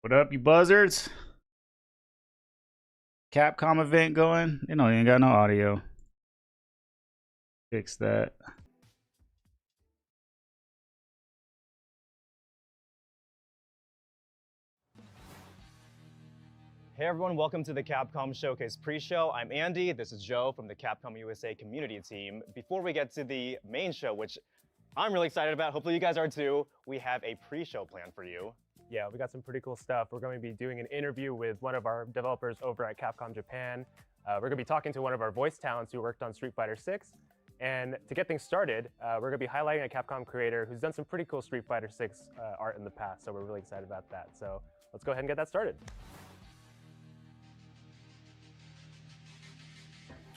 What up, you buzzards? Capcom event going? You know, you ain't got no audio. Fix that. Hey everyone, welcome to the Capcom Showcase pre-show. I'm Andy, this is Joe from the Capcom USA community team. Before we get to the main show, which I'm really excited about, hopefully you guys are too, we have a pre-show plan for you. Yeah, we got some pretty cool stuff. We're going to be doing an interview with one of our developers over at Capcom Japan. We're going to be talking to one of our voice talents who worked on Street Fighter 6. And to get things started, we're going to be highlighting a Capcom creator who's done some pretty cool Street Fighter 6 art in the past. So we're really excited about that. So let's go ahead and get that started.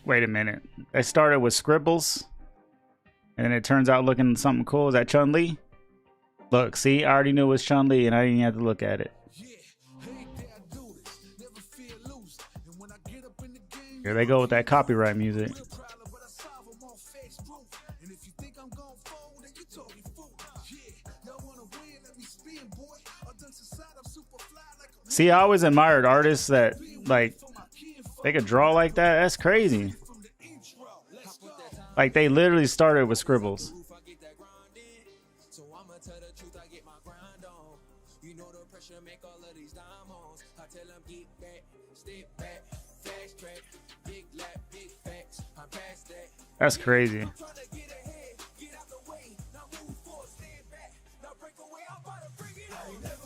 Wait a minute. It started with scribbles, and then it turns out looking something cool. Is that Chun-Li? Look, see, I already knew it was Chun-Li, and I didn't even have to look at it. Here they go with that copyright music. See, I always admired artists that, like, they could draw like that. That's crazy. Like, they literally started with scribbles. That's crazy.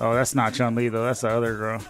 Oh, that's not Chun-Li though. That's the other girl.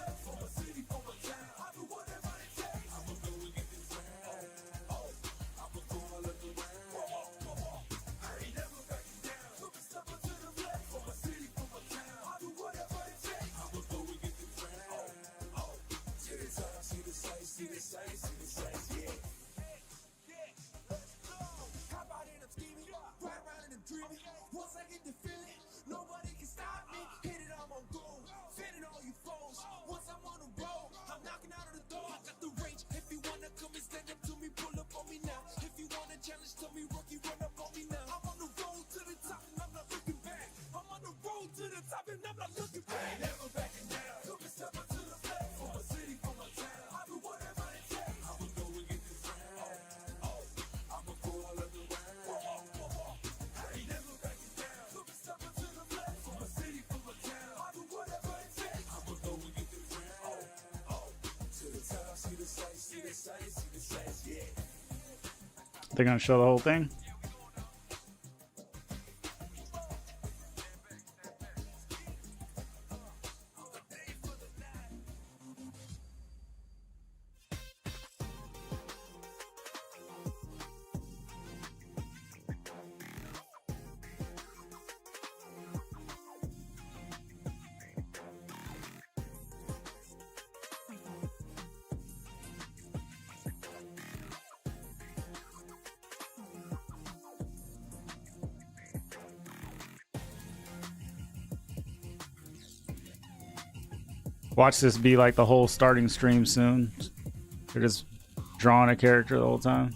They're gonna show the whole thing. Watch this be like the whole starting stream soon. They're just drawing a character the whole time.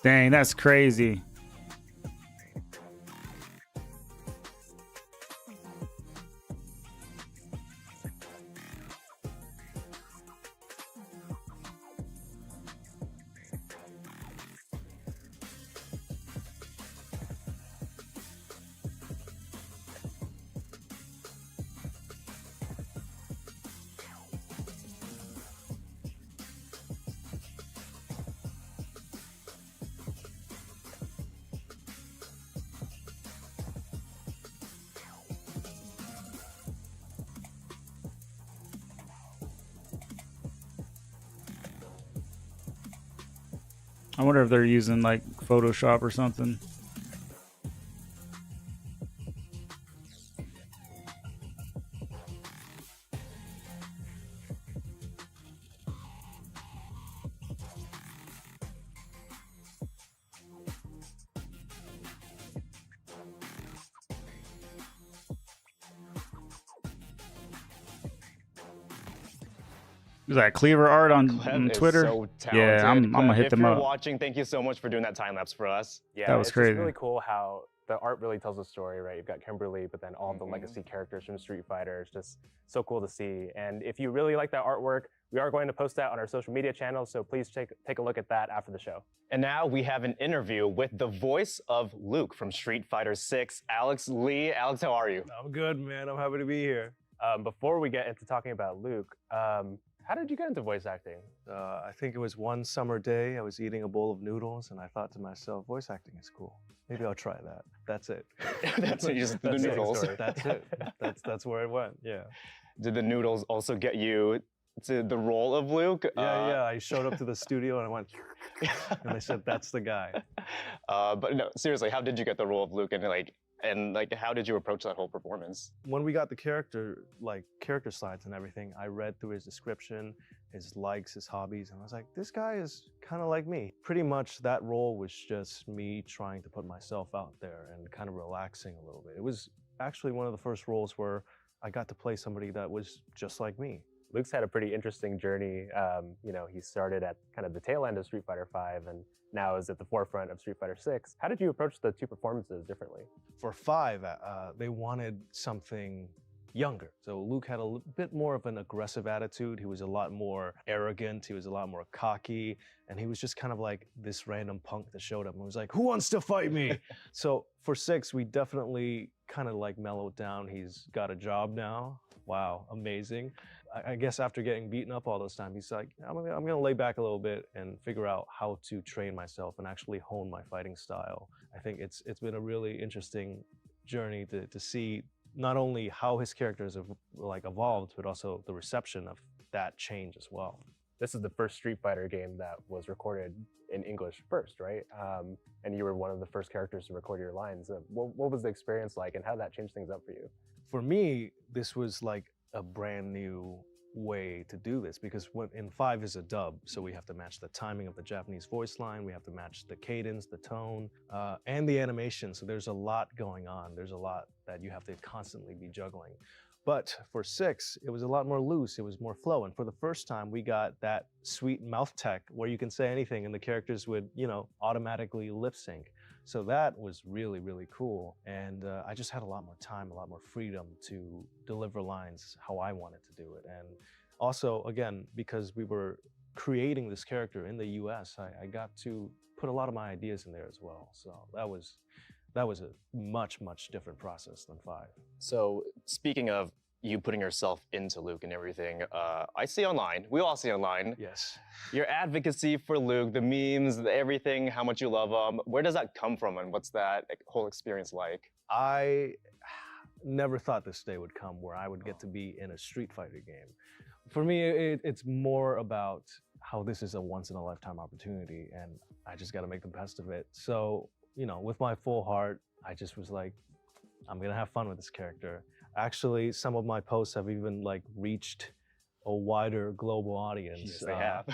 Dang, that's crazy. I wonder if they're using like Photoshop or something. Was that Cleaver Art on Clem is Twitter? so Yeah, talented. I'm gonna Clem, hit if them you're up. watching, thank you so much for doing that time lapse for us. Yeah, That was it's crazy. just really cool how the art really tells a story, right? You've got Kimberly, but then all the legacy characters from Street Fighter. It's just so cool to see. And if you really like that artwork, we are going to post that on our social media channels, so please take a look at that after the show. And now we have an interview with the voice of Luke from Street Fighter 6, Alex Lee. Alex, how are you? I'm good, man. I'm happy to be here. Before we get into talking about Luke, how did you get into voice acting? I think it was one summer day. I was eating a bowl of noodles, and I thought to myself, voice acting is cool. Maybe I'll try that. That's it. That's it, just the That's it. noodles. That's it. That's where it went. Yeah. Did the noodles also get you to the role of Luke? Yeah. I showed up to the studio and I went, and they said, "That's the guy." But no, seriously, how did you get the role of Luke, and how did you approach that whole performance? When we got the character slides and everything, I read through his description, his likes, his hobbies, and I was like, this guy is kind of like me. Pretty much that role was just me trying to put myself out there and kind of relaxing a little bit. It was actually one of the first roles where I got to play somebody that was just like me. Luke's had a pretty interesting journey. He started at kind of the tail end of Street Fighter V and now is at the forefront of Street Fighter 6. How did you approach the two performances differently? For 5, they wanted something younger. So Luke had a bit more of an aggressive attitude. He was a lot more arrogant. He was a lot more cocky. And he was just kind of like this random punk that showed up and was like, who wants to fight me? So for 6, we definitely kind of like mellowed down. He's got a job now. Wow, amazing. I guess after getting beaten up all those times, he's like, I'm gonna lay back a little bit and figure out how to train myself and actually hone my fighting style. I think it's been a really interesting journey to see not only how his characters have evolved, but also the reception of that change as well. This is the first Street Fighter game that was recorded in English first, right? And you were one of the first characters to record your lines. What was the experience like, and how did that change things up for you? For me, this was like a brand new way to do this, because in 5 is a dub, so we have to match the timing of the Japanese voice line, we have to match the cadence, the tone, and the animation. So there's a lot going on. There's a lot that you have to constantly be juggling. But for 6, it was a lot more loose. It was more flow. And for the first time, we got that sweet mouth tech where you can say anything and the characters would, automatically lip sync. So that was really, really cool. And I just had a lot more time, a lot more freedom to deliver lines how I wanted to do it. And also, again, because we were creating this character in the US, I got to put a lot of my ideas in there as well. So that was a much, much different process than 5. So speaking of you putting yourself into Luke and everything, I see online, we all see online, Yes. your advocacy for Luke, the memes, everything, how much you love him. Where does that come from, and what's that whole experience like? I never thought this day would come where I would get to be in a Street Fighter game. For me, it's more about how this is a once-in-a-lifetime opportunity, and I just got to make the best of it. So, with my full heart, I just was like, I'm gonna have fun with this character. Actually, some of my posts have even reached a wider global audience. Yes, they have.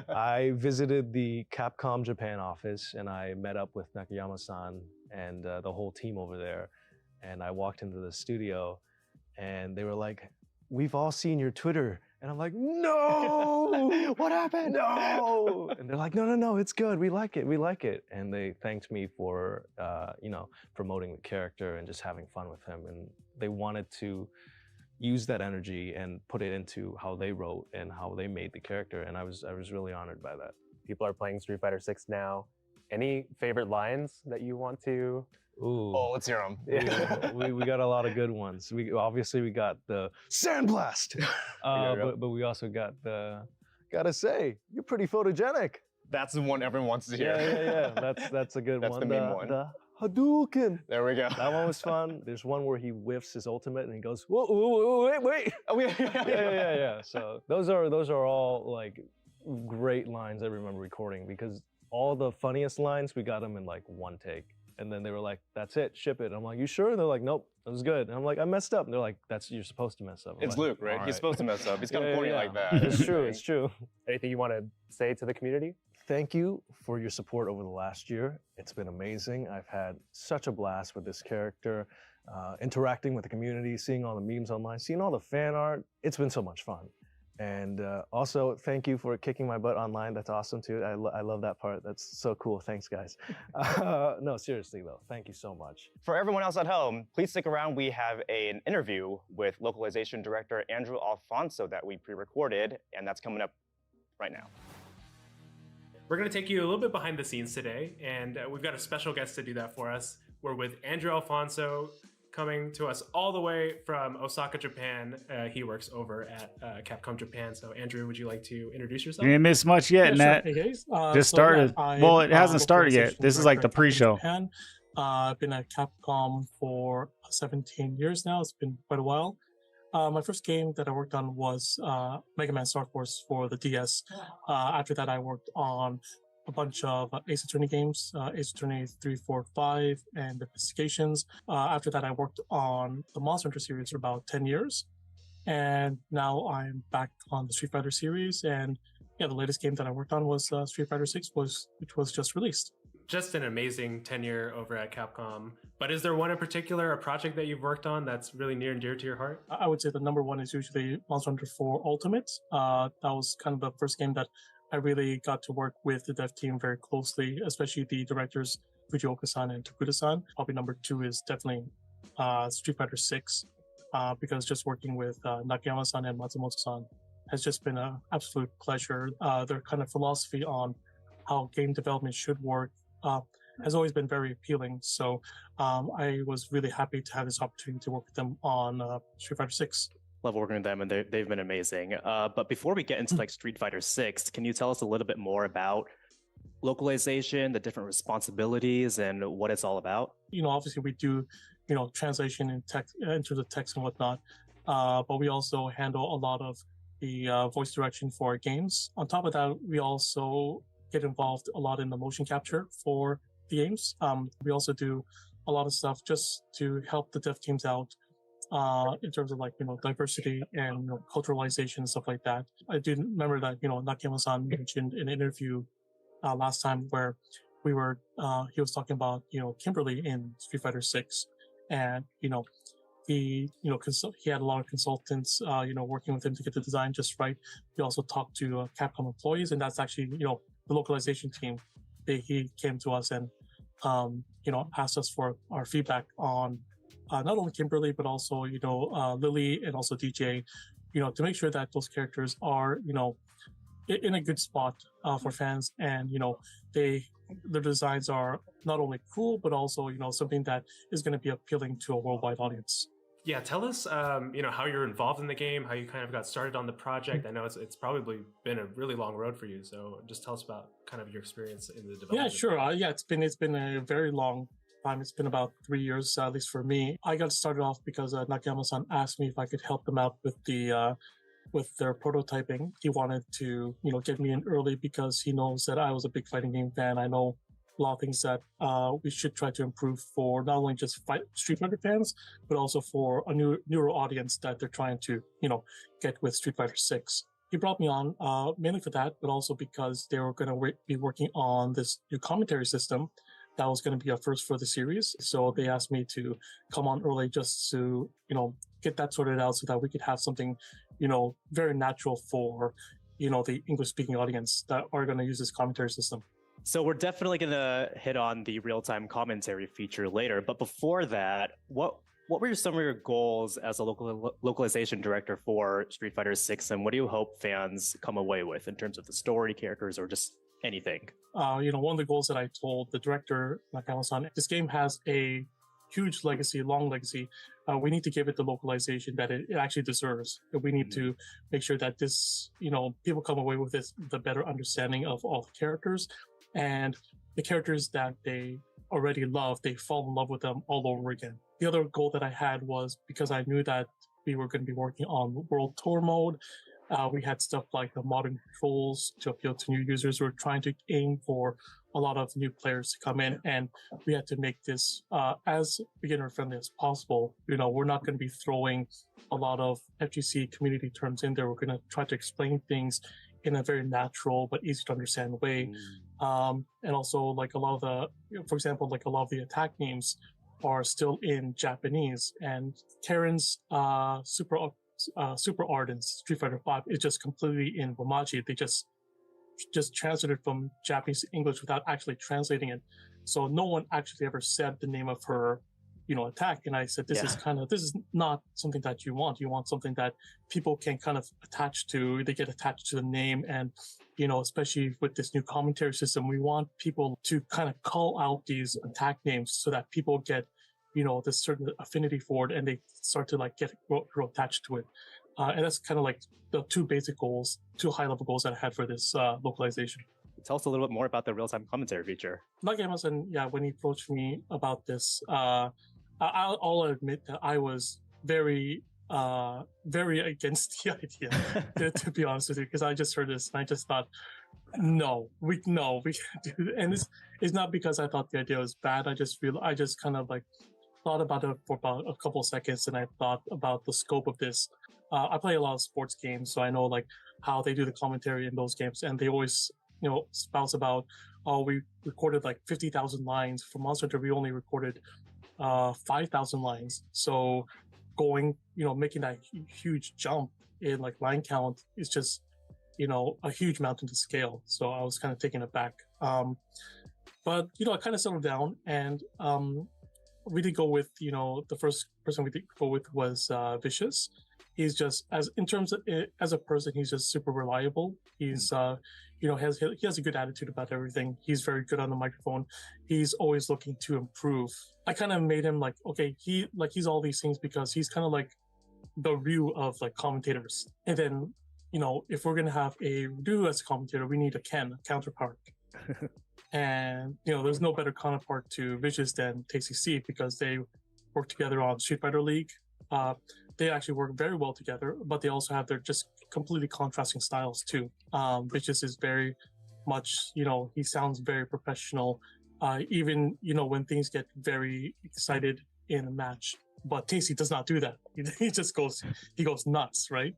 I visited the Capcom Japan office and I met up with Nakayama-san and the whole team over there. And I walked into the studio and they were like, we've all seen your Twitter. And I'm like, no! What happened? No! And they're like, no, it's good. We like it. And they thanked me for, promoting the character and just having fun with him. And they wanted to use that energy and put it into how they wrote and how they made the character. And I was really honored by that. People are playing Street Fighter 6 now. Any favorite lines that you want to? Ooh. Oh, let's hear them. Yeah. we got a lot of good ones. We got the Sandblast, but we also got the, gotta say, you're pretty photogenic. That's the one everyone wants to hear. Yeah. That's a good That's one. the meme one. The Hadouken. There we go. That one was fun. There's one where he whiffs his ultimate and he goes, whoa, wait. Oh, yeah. Yeah. So those are all great lines I remember recording, because all the funniest lines, we got them in one take. And then they were like, that's it, ship it. I'm like, you sure? And they're like, nope, that was good. And I'm like, I messed up. And they're like, you're supposed to mess up. I'm It's like, Luke, right? all He's supposed to mess up. He's kind of corny like that. It's true. Anything you want to say to the community? Thank you for your support over the last year. It's been amazing. I've had such a blast with this character, interacting with the community, seeing all the memes online, seeing all the fan art. It's been so much fun. And also, thank you for kicking my butt online. That's awesome too. I love that part. That's so cool. Thanks, guys. No, seriously though, thank you so much. For everyone else at home, please stick around. We have an interview with localization director Andrew Alfonso that we pre-recorded, and that's coming up right now. We're going to take you a little bit behind the scenes today, and we've got a special guest to do that for us. We're with Andrew Alfonso, coming to us all the way from Osaka, Japan. He works over at Capcom Japan. So, Andrew, would you like to introduce yourself? You didn't miss much yet, Nat. Sure. Hey guys. Just started. Well, it hasn't started yet. This is like the pre-show. I've been at Capcom for 17 years now. It's been quite a while. My first game that I worked on was Mega Man Star Force for the DS. After that, I worked on a bunch of Ace Attorney games, Ace Attorney 3, 4, 5, and Investigations. After that, I worked on the Monster Hunter series for about 10 years. And now I'm back on the Street Fighter series. And yeah, the latest game that I worked on was Street Fighter 6, which was just released. Just an amazing tenure over at Capcom. But is there one in particular, a project that you've worked on that's really near and dear to your heart? I would say the number one is usually Monster Hunter 4 Ultimate. That was kind of the first game that I really got to work with the dev team very closely, especially the directors Fujioka-san and Tokuda-san. Probably number two is definitely Street Fighter 6, because just working with Nakayama-san and Matsumoto-san has just been an absolute pleasure. Their kind of philosophy on how game development should work has always been very appealing. So I was really happy to have this opportunity to work with them on Street Fighter 6. Love working with them, and they've been amazing. But before we get into like Street Fighter 6, can you tell us a little bit more about localization, the different responsibilities, and what it's all about? Obviously we do, translation in text, into the text and whatnot, but we also handle a lot of the voice direction for our games. On top of that, we also get involved a lot in the motion capture for the games. We also do a lot of stuff just to help the dev teams out in terms of diversity and culturalization and stuff like that. I do remember that Nakayama-san mentioned in an interview last time where we were he was talking about Kimberly in Street Fighter 6, and he he had a lot of consultants working with him to get the design just right. He also talked to Capcom employees, and that's actually the localization team. He came to us and asked us for our feedback on not only Kimberly but also Lily and also DJ, to make sure that those characters are in a good spot for fans, and their designs are not only cool but also something that is going to be appealing to a worldwide audience. Yeah, tell us, how you're involved in the game, how you kind of got started on the project. I know it's probably been a really long road for you, so just tell us about kind of your experience in the development. Yeah, sure. It's been a very long time. It's been about 3 years, at least for me. I got started off because Nakayama-san asked me if I could help them out with with their prototyping. He wanted to, get me in early because he knows that I was a big fighting game fan. I know a lot of things that we should try to improve for not only just Street Fighter fans, but also for a newer audience that they're trying to, get with Street Fighter 6. He brought me on mainly for that, but also because they were going to be working on this new commentary system that was going to be a first for the series. So they asked me to come on early just to, get that sorted out so that we could have something, very natural for, the English-speaking audience that are going to use this commentary system. So we're definitely going to hit on the real-time commentary feature later. But before that, what were some of your goals as a localization director for Street Fighter 6, and what do you hope fans come away with in terms of the story, characters, or just anything? One of the goals that I told the director, Nakayama-san, this game has a huge legacy, long legacy. We need to give it the localization that it actually deserves. We need to make sure that this, people come away with the better understanding of all the characters, and the characters that they already love, they fall in love with them all over again. The other goal that I had was, because I knew that we were going to be working on World Tour mode, we had stuff like the modern controls to appeal to new users. We're trying to aim for a lot of new players to come in, and we had to make this as beginner friendly as possible. We're not going to be throwing a lot of FGC community terms in there. We're going to try to explain things in a very natural but easy to understand way. And also, like a lot of for example, like a lot of the attack names are still in Japanese, and Karen's super Super Art in Street Fighter V is just completely in Romaji. They just translated from Japanese to English without actually translating it. So no one actually ever said the name of her, attack. And I said, this is not something that you want. You want something that people can kind of attach to. They get attached to the name. And, especially with this new commentary system, we want people to kind of call out these attack names so that people get, this certain affinity for it and they start to like grow attached to it. And that's kind of like the two basic goals, two high-level goals that I had for this localization. Tell us a little bit more about the real-time commentary feature. Nagimasan, when he approached me about this, I'll admit that I was very, very against the idea, to be honest with you, because I just heard this and I just thought, no, we can't do it. And it's not because I thought the idea was bad. I just kind of like thought about it for about a couple of seconds, and I thought about the scope of this. I play a lot of sports games, so I know like how they do the commentary in those games, and they always, spouse about, we recorded like 50,000 lines. For Monster Hunter, we only recorded 5,000 lines. So making that huge jump in like line count is just, a huge mountain to scale. So I was kind of taken aback. But, I kind of settled down, and we did go with, the first person we did go with was Vicious. He's just as a person, he's just super reliable. He's he has a good attitude about everything. He's very good on the microphone. He's always looking to improve. I kind of made him like, okay, he's all these things because he's kind of like the Ryu of like commentators. And then, if we're gonna have a Ryu as a commentator, we need a counterpart. And there's no better counterpart to Vicious than Tasty C because they work together on Street Fighter League. They actually work very well together, but they also have their just completely contrasting styles too. Vicious is very much, he sounds very professional, even, when things get very excited in a match. But Tasty does not do that. He just goes nuts, right?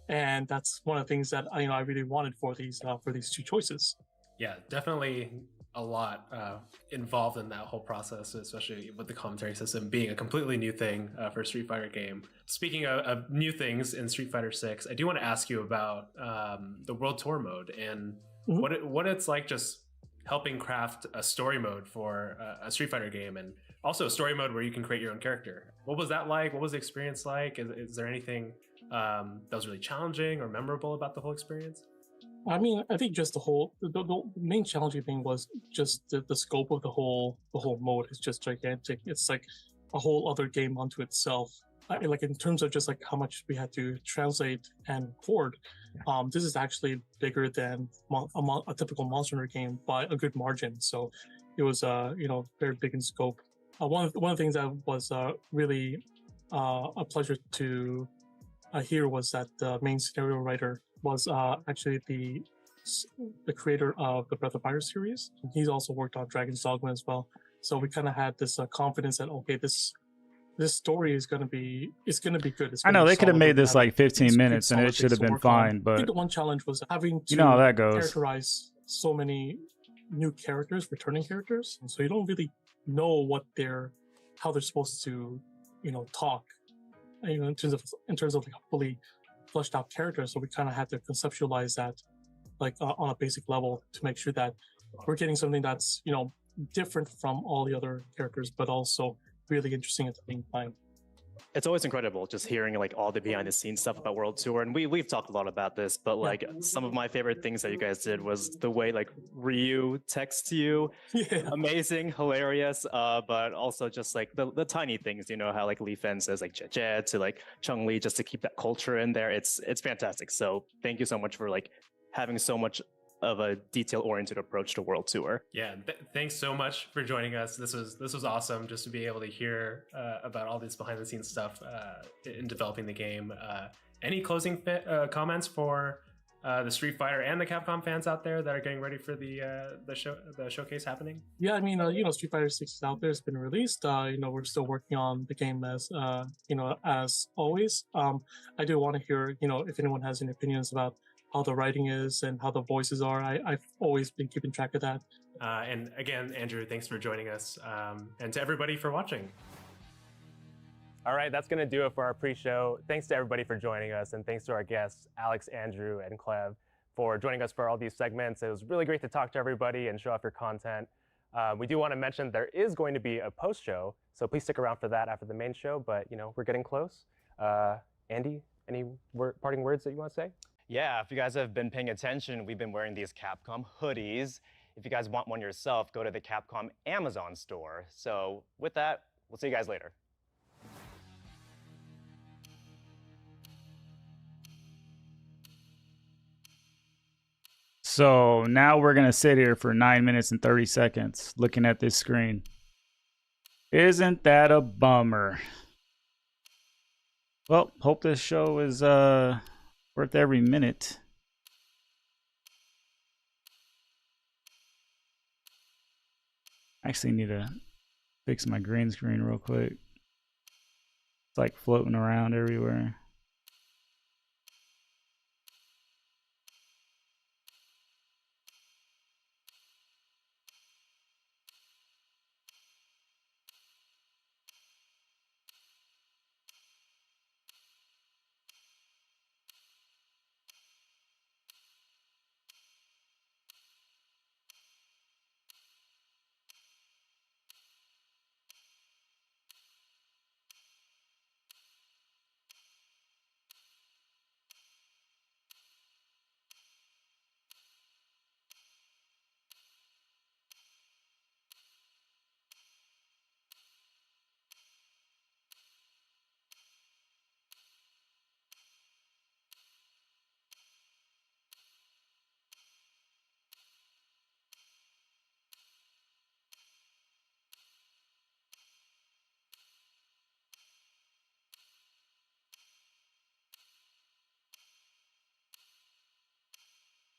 And that's one of the things that I really wanted for these two choices. Yeah, definitely a lot involved in that whole process, especially with the commentary system being a completely new thing for a Street Fighter game. Speaking of new things in Street Fighter 6, I do want to ask you about the World Tour mode and what it's like just helping craft a story mode for a Street Fighter game, and also a story mode where you can create your own character. What was that like? What was the experience like? Is there anything that was really challenging or memorable about the whole experience? I mean, I think just the main challenging thing was just the scope of the whole mode is just gigantic. It's like a whole other game unto itself. Like in terms of just like how much we had to translate and record, this is actually bigger than a typical Monster Hunter game by a good margin. So it was very big in scope. One of the things that was really a pleasure to hear was that the main scenario writer was actually the creator of the Breath of Fire series. He's also worked on Dragon's Dogma as well. So we kind of had this confidence that, okay, this story is gonna be good. I know they could have made this like 15 minutes and it should have been fine, but I think the one challenge was having to how that goes. Characterize so many new characters, returning characters, and so you don't really know how they're supposed to, talk, in terms of like fully fleshed out characters. So we kind of had to conceptualize that like on a basic level to make sure that we're getting something that's different from all the other characters, but also really interesting at the same time. It's always incredible just hearing like all the behind the scenes stuff about World Tour, and we've talked a lot about this, but like some of my favorite things that you guys did was the way like Ryu texts you. Amazing, hilarious, but also just like the tiny things, how like Lee Fen says like Jie to like Chung Li, just to keep that culture in there. It's fantastic. So thank you so much for like having so much of a detail-oriented approach to World Tour. Yeah, thanks so much for joining us. This was awesome just to be able to hear about all this behind-the-scenes stuff in developing the game. Any closing comments for the Street Fighter and the Capcom fans out there that are getting ready for the showcase happening? Yeah, I mean, Street Fighter 6 is out there. It's been released. We're still working on the game as as always. I do want to hear, if anyone has any opinions about how the writing is and how the voices are. I've always been keeping track of that. And again, Andrew, thanks for joining us, and to everybody for watching. All right, that's going to do it for our pre-show. Thanks to everybody for joining us, and thanks to our guests, Alex, Andrew, and Clev, for joining us for all these segments. It was really great to talk to everybody and show off your content. We do want to mention there is going to be a post-show, so please stick around for that after the main show, but we're getting close. Andy, any parting words that you want to say? Yeah, if you guys have been paying attention, we've been wearing these Capcom hoodies. If you guys want one yourself, go to the Capcom Amazon store. So with that, we'll see you guys later. So now we're going to sit here for 9 minutes and 30 seconds looking at this screen. Isn't that a bummer? Well, hope this show is worth every minute. I actually need to fix my green screen real quick. It's like floating around everywhere.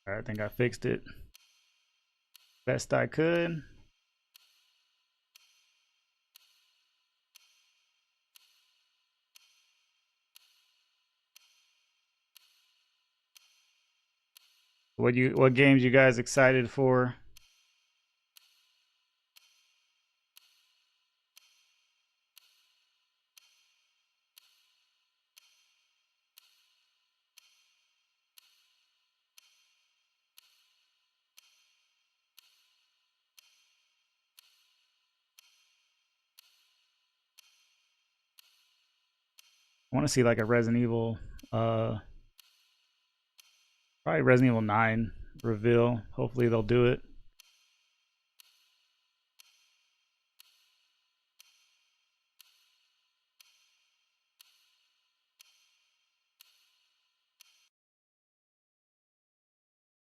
All right, I think I fixed it best I could. What games you guys excited for? I want to see like a Resident Evil, probably Resident Evil 9 reveal. Hopefully they'll do it.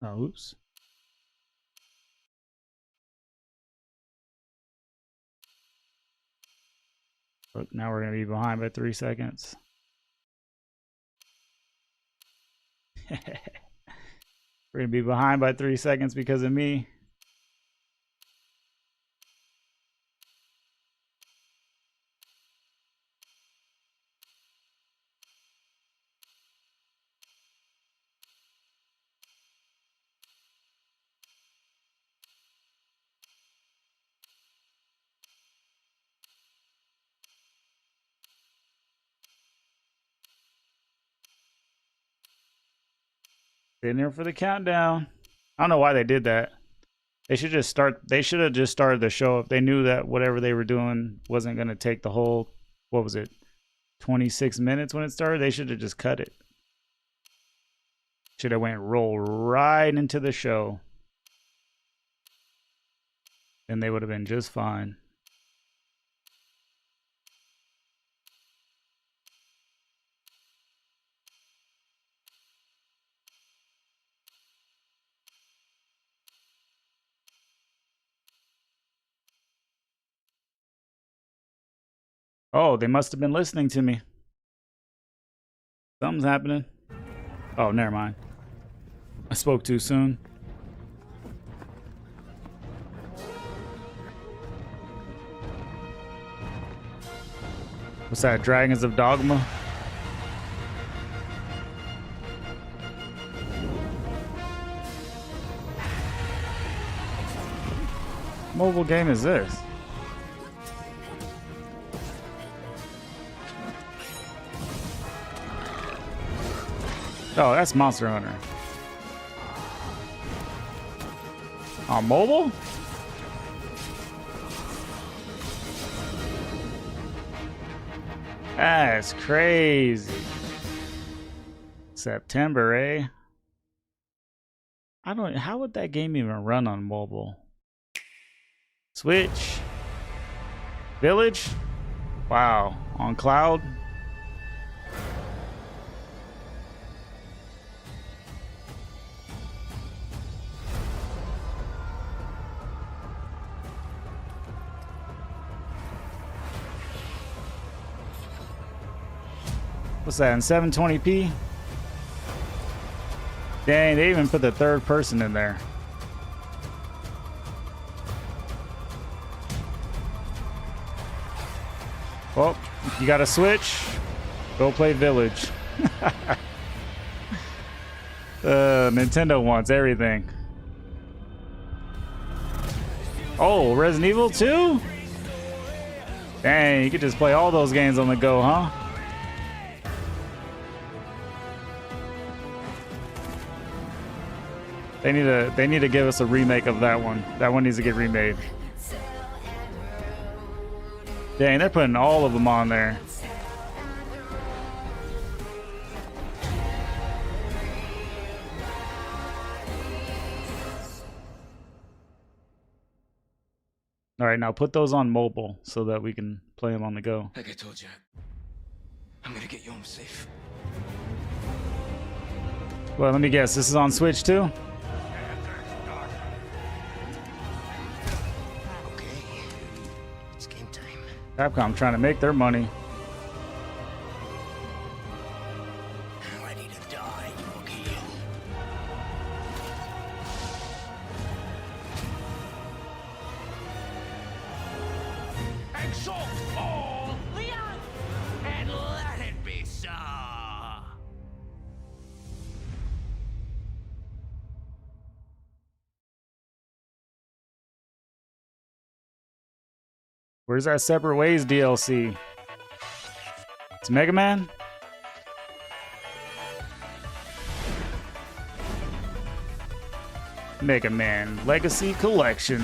Oh, oops. Look, now we're going to be behind by 3 seconds. We're going to be behind by 3 seconds because of me. Sitting there for the countdown. I don't know why they did that. They should just start. They should have just started the show if they knew that whatever they were doing wasn't going to take the whole, what was it, 26 minutes when it started. They should have just cut it. Should have roll right into the show. Then they would have been just fine. Oh, they must have been listening to me. Something's happening. Oh, never mind. I spoke too soon. What's that? Dragons of Dogma? What mobile game is this? Oh, that's Monster Hunter. On mobile? That's crazy. September, eh? I don't. How would that game even run on mobile? Switch. Village. Wow. On cloud. What's that in 720p? Dang, they even put the third person in there. Well, you got to switch. Go play Village. Nintendo wants everything. Oh, Resident Evil 2? Dang, you could just play all those games on the go, huh? They need to give us a remake of that one. That one needs to get remade. Dang, they're putting all of them on there. All right, now put those on mobile so that we can play them on the go. Like I told you, I'm gonna get you home safe. Well, let me guess. This is on Switch too? Okay, it's game time. Capcom trying to make their money. Ready to die, Rookie. Exalt all, Leon, and let it be so. Where's that Separate Ways DLC? It's Mega Man? Mega Man Legacy Collection.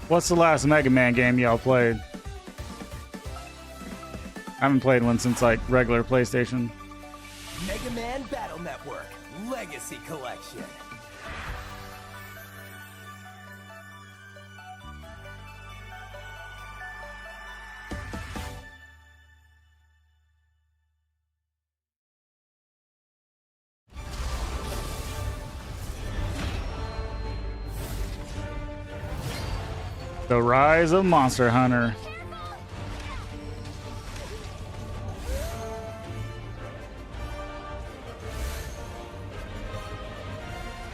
What's the last Mega Man game y'all played? I haven't played one since like regular PlayStation. Mega Man Battle Network Legacy Collection. The Rise of Monster Hunter.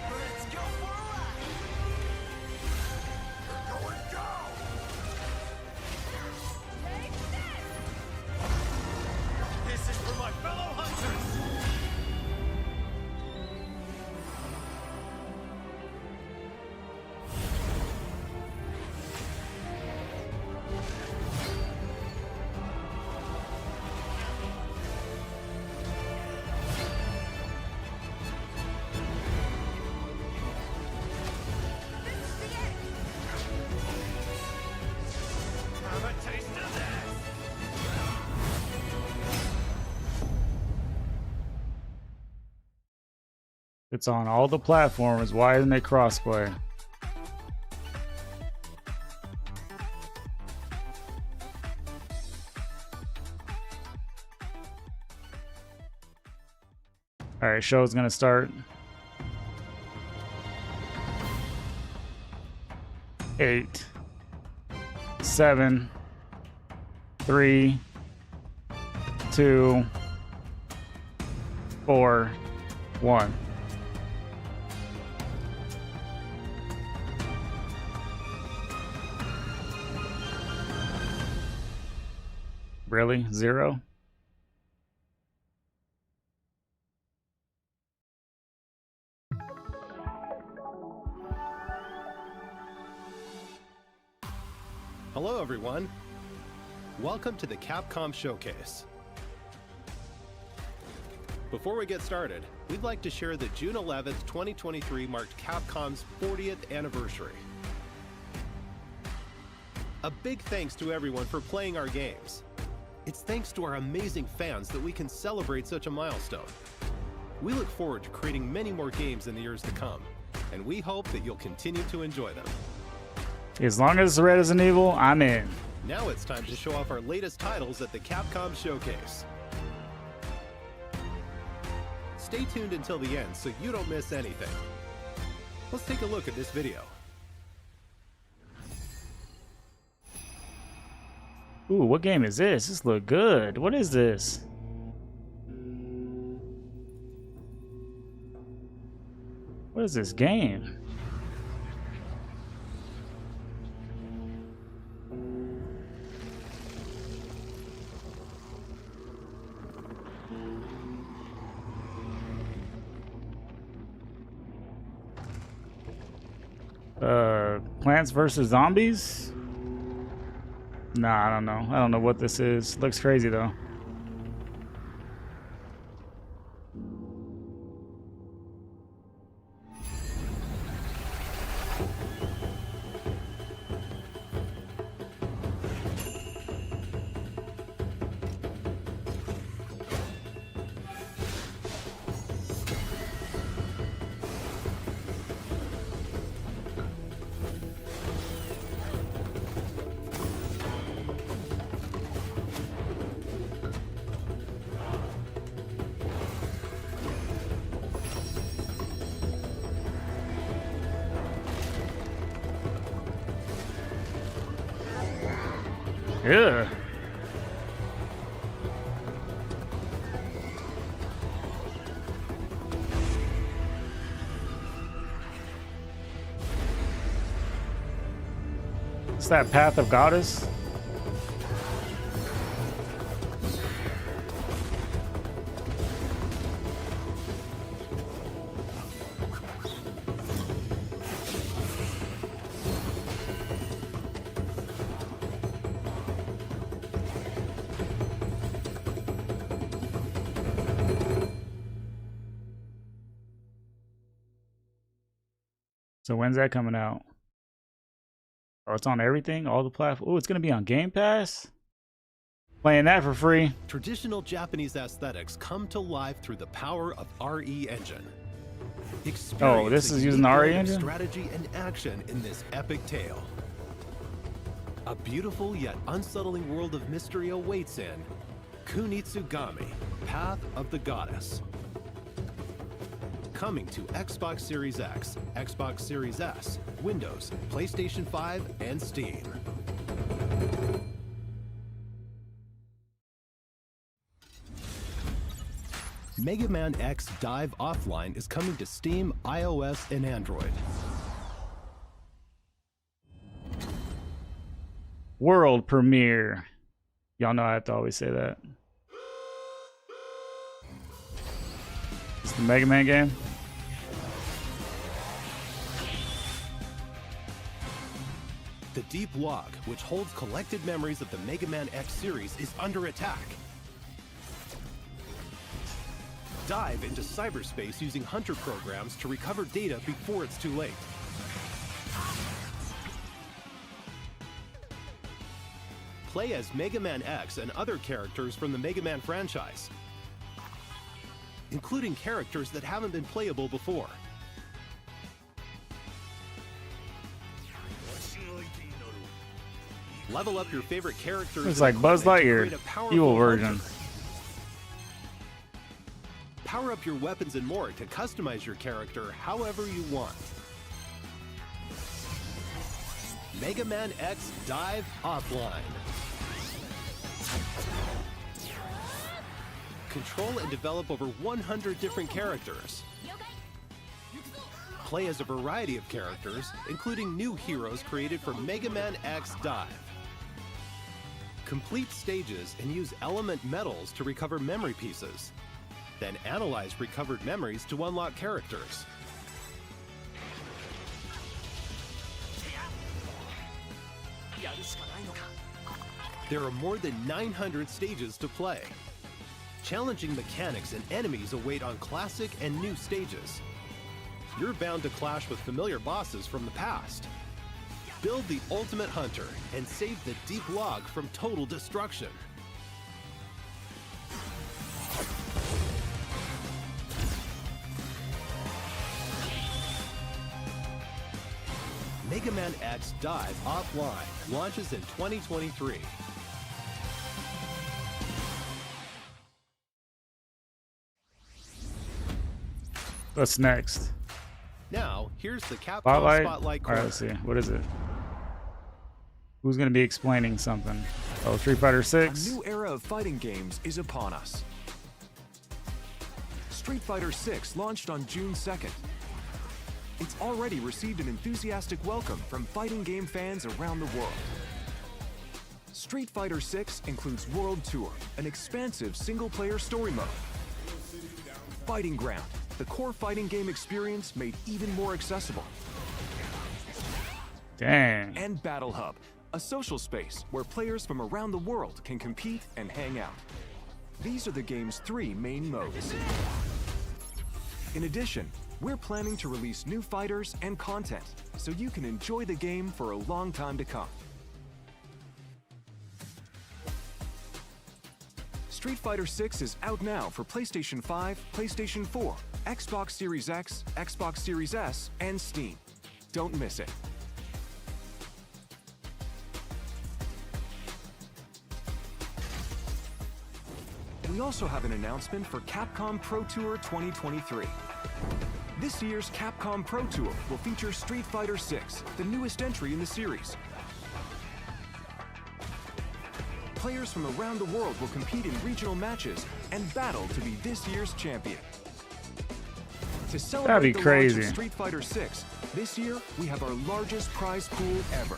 Let's go for a ride. We're going down. This is for my fellow hunters. Have a taste of this. It's on all the platforms. Why isn't it crossplay? All right, show's gonna start. 8, 7, 3, 2, 4, 1. Really? 0? Hello, everyone. Welcome to the Capcom Showcase. Before we get started, we'd like to share that June 11th, 2023 marked Capcom's 40th anniversary. A big thanks to everyone for playing our games. It's thanks to our amazing fans that we can celebrate such a milestone. We look forward to creating many more games in the years to come, and we hope that you'll continue to enjoy them. As long as Resident Evil, I'm in. Now it's time to show off our latest titles at the Capcom Showcase. Stay tuned until the end so you don't miss anything. Let's take a look at this video. Ooh, what game is this? This look good. What is this? What is this game? Plants vs. Zombies? Nah, I don't know. I don't know what this is. Looks crazy though. Yeah. It's that Path of Goddess. So when's that coming out? Oh, it's on everything, all the platforms. Oh, it's gonna be on Game Pass. Playing that for free. Traditional Japanese aesthetics come to life through the power of RE Engine. Oh, this is using the RE Engine? Strategy and action in this epic tale. A beautiful yet unsettling world of mystery awaits in Kunitsugami, Path of the Goddess. Coming to Xbox Series X, Xbox Series S, Windows, PlayStation 5, and Steam. Mega Man X Dive Offline is coming to Steam, iOS, and Android. World premiere. Y'all know I have to always say that. It's the Mega Man game. The Deep Log, which holds collected memories of the Mega Man X series, is under attack. Dive into cyberspace using Hunter programs to recover data before it's too late. Play as Mega Man X and other characters from the Mega Man franchise, including characters that haven't been playable before. Level up your favorite characters. It's like Buzz Lightyear, evil version. Power up your weapons and more to customize your character however you want. Mega Man X Dive Offline. Control and develop over 100 different characters. Play as a variety of characters, including new heroes created for Mega Man X Dive. Complete stages and use element medals to recover memory pieces. Then analyze recovered memories to unlock characters. There are more than 900 stages to play. Challenging mechanics and enemies await on classic and new stages. You're bound to clash with familiar bosses from the past. Build the ultimate hunter and save the deep log from total destruction. Mega Man X Dive Offline launches in 2023. What's next? Now, here's the Capcom Spotlight? Spotlight All Corner. right, let's see. What is it? Who's going to be explaining something? Oh, Street Fighter A 6. new era of fighting games is upon us. Street Fighter 6 launched on June 2nd. It's already received an enthusiastic welcome from fighting game fans around the world. Street Fighter 6 includes World Tour, an expansive single-player story mode. Fighting Ground, the core fighting game experience made even more accessible. Dang. And Battle Hub, a social space where players from around the world can compete and hang out. These are the game's 3 main modes. In addition, we're planning to release new fighters and content so you can enjoy the game for a long time to come. Street Fighter 6 is out now for PlayStation 5, PlayStation 4, Xbox Series X, Xbox Series S, and Steam. Don't miss it. We also have an announcement for Capcom Pro Tour 2023. This year's Capcom Pro Tour will feature Street Fighter 6, the newest entry in the series. Players from around the world will compete in regional matches and battle to be this year's champion. To celebrate the launch of Street Fighter 6, this year we have our largest prize pool ever.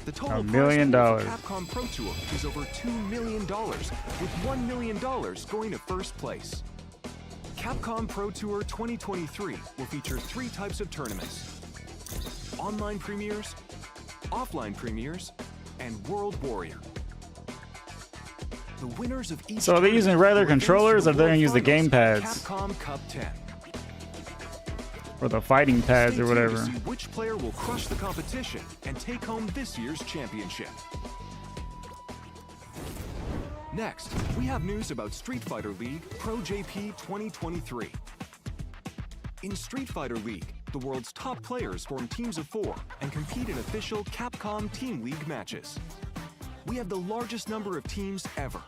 The total $1 million. prize pool for Capcom Pro Tour is over $2 million, with $1 million going to first place. Capcom Pro Tour 2023 will feature 3 types of tournaments: online premieres, offline premieres, and World Warrior. The winners of each So are they using regular tournament will controllers, or advance they're to gonna use the world game finals pads? of Capcom Cup 10. Or the fighting pads Stay or tuned whatever. to see which player will crush the competition and take home this year's championship. Next, we have news about Street Fighter League Pro JP 2023. In Street Fighter League, the world's top players form teams of 4 and compete in official Capcom Team League matches. We have the largest number of teams ever.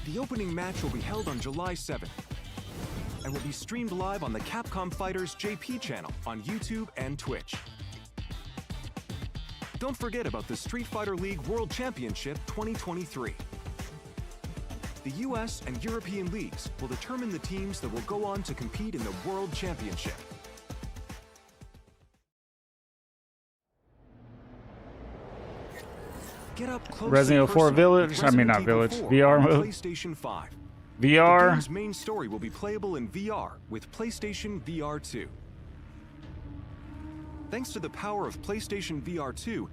The opening match will be held on July 7th and will be streamed live on the Capcom Fighters JP channel on YouTube and Twitch. Don't forget about the Street Fighter League World Championship 2023. The US and European leagues will determine the teams that will go on to compete in the World Championship. Get up close Resident Evil 4 Village, I mean not Village, VR mode. PlayStation 5. VR. The game's main story will be playable in VR with PlayStation VR 2. Thanks to the power of PlayStation VR 2,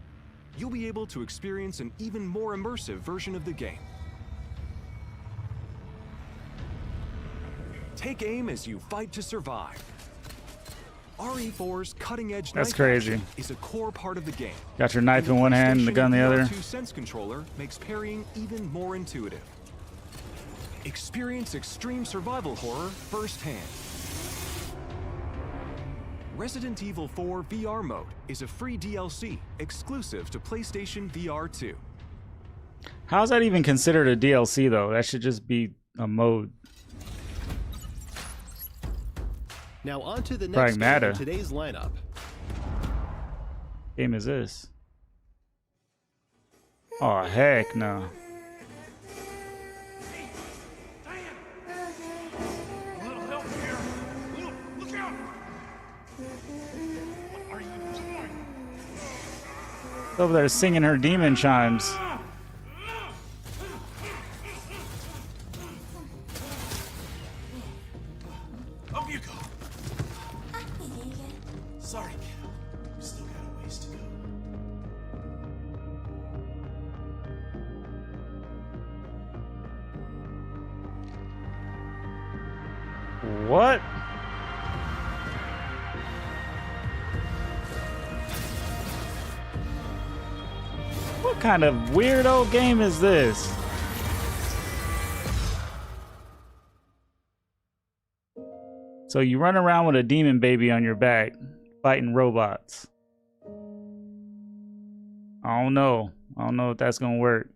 you'll be able to experience an even more immersive version of the game. Take aim as you fight to survive. RE4's cutting-edge That's knife crazy. action is a core part of the game. Got your knife in one hand and the gun in the other. The Sense controller makes parrying even more intuitive. Experience extreme survival horror firsthand. Resident Evil 4 VR mode is a free DLC exclusive to PlayStation VR 2. How's that even considered a DLC though? That should just be a mode. Now on to the next game Pragmata. in today's lineup. Game is this? Oh heck no. Over there singing her demon chimes. Up you go. Sorry, kid. We still got a ways to go. What? What kind of weirdo game is this? So you run around with a demon baby on your back, fighting robots. I don't know. I don't know if that's gonna work.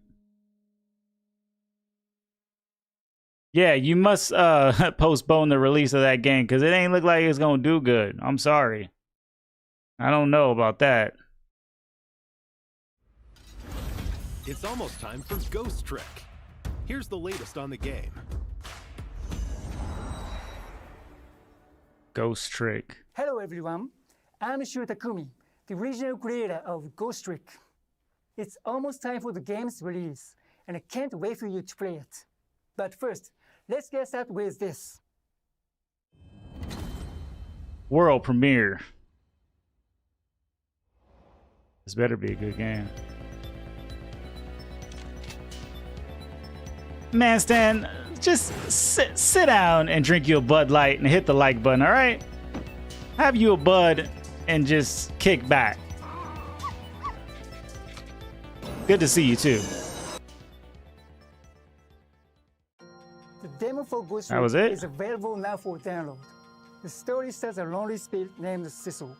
Yeah, you must postpone the release of that game because it ain't look like it's gonna do good. I'm sorry. I don't know about that. It's almost time for Ghost Trick. Here's the latest on the game. Ghost Trick. Hello everyone, I'm Shu Takumi, the original creator of Ghost Trick. It's almost time for the game's release, and I can't wait for you to play it. But first, let's get started with this. World premiere. This better be a good game. Man, Stan, just sit down and drink you a Bud Light and hit the like button, all right? Have you a Bud and just kick back. Good to see you too. The demo for Ghost That was Trick it? is available now for download. The story stars a lonely spirit named Cecil.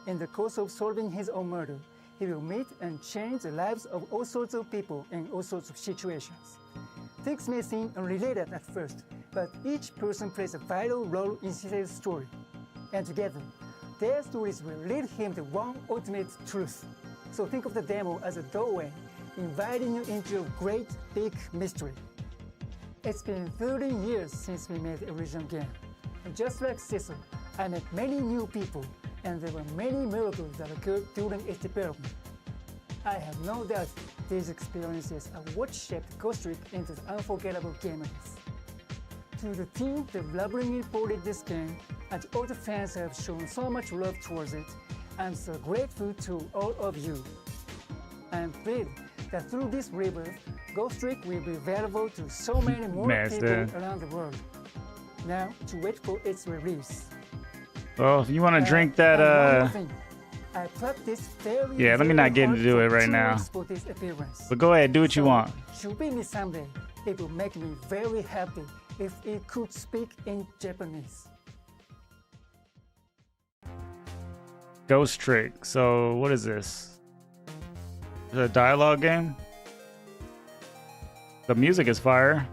In the course of solving his own murder, he will meet and change the lives of all sorts of people in all sorts of situations. Things may seem unrelated at first, but each person plays a vital role in Cecil's story. And together, their stories will lead him to one ultimate truth. So think of the demo as a doorway, inviting you into a great big mystery. It's been 30 years since we made the original game. And just like Cecil, I met many new people, and there were many miracles that occurred during its development. I have no doubt these experiences are what shaped Ghost Trick into the unforgettable game it is. To the team that lovingly ported this game, and all the fans who have shown so much love towards it, I'm so grateful to all of you. I am thrilled that through this rebirth, Ghost Trick will be available to so many more Master. people around the world. Now, to wait for its release. Well, if you want to drink that, And one more thing. I practiced very, yeah, let me very not get hard into it for right 2 now. weeks for this appearance. But go ahead, do what you So, want. should be me someday. It will make me very happy if it could speak in Japanese. Ghost Trick. So, what is this? Is it a dialogue game? The music is fire.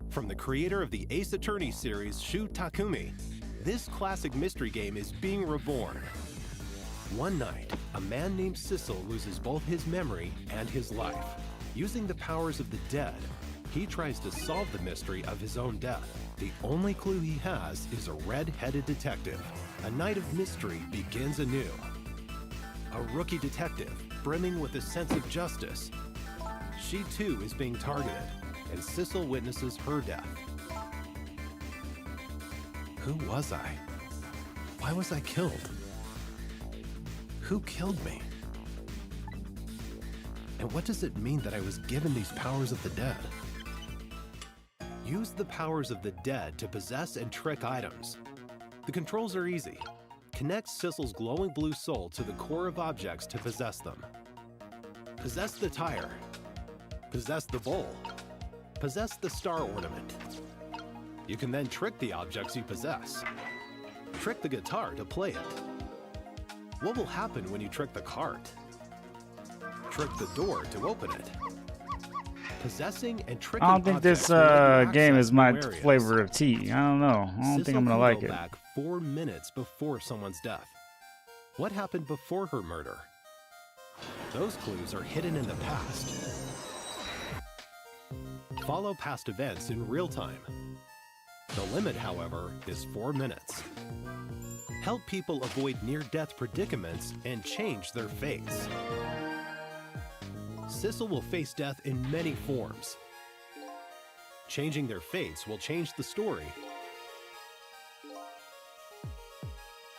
From the creator of the Ace Attorney series, Shu Takumi, this classic mystery game is being reborn. One night, a man named Cecil loses both his memory and his life. Using the powers of the dead, he tries to solve the mystery of his own death. The only clue he has is a red-headed detective. A night of mystery begins anew. A rookie detective, brimming with a sense of justice. She too is being targeted, and Cecil witnesses her death. Who was I? Why was I killed? Who killed me? And what does it mean that I was given these powers of the dead? Use the powers of the dead to possess and trick items. The controls are easy. Connect Cecil's glowing blue soul to the core of objects to possess them. Possess the tire. Possess the bowl. Possess the star ornament. You can then trick the objects you possess. Trick the guitar to play it. What will happen when you trick the cart? trick the door to open it. Possessing and tricking I don't think this objects will let you game access is my new areas. flavor of tea. I don't know. I don't think Sissel I'm gonna can like go it. back 4 minutes before someone's death. What happened before her murder? Those clues are hidden in the past. Follow past events in real time. The limit, however, is 4 minutes. Help people avoid near-death predicaments and change their fates. Sissel will face death in many forms. Changing their fates will change the story.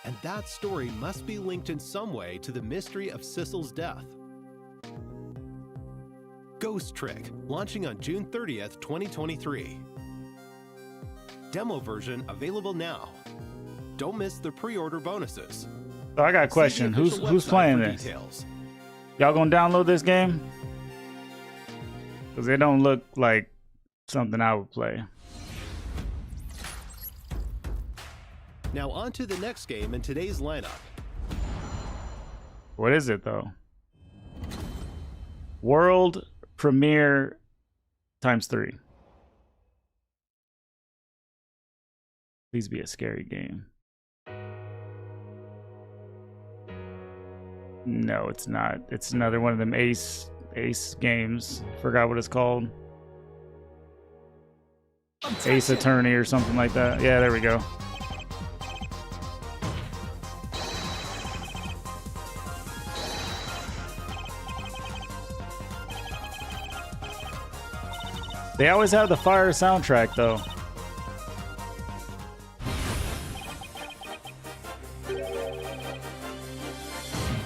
And that story must be linked in some way to the mystery of Sissel's death. Ghost Trick, launching on June 30th, 2023. Demo version available now. Don't miss the pre-order bonuses. So I got a See question. the official Who's website playing for this? details. Y'all gonna download this game? Because it don't look like something I would play. Now on to the next game in today's lineup. What is it though? World Premiere ×3. Please be a scary game. No, it's not. It's another one of them Ace games. Forgot what it's called. Ace Attorney or something like that. Yeah, there we go. They always have the fire soundtrack though.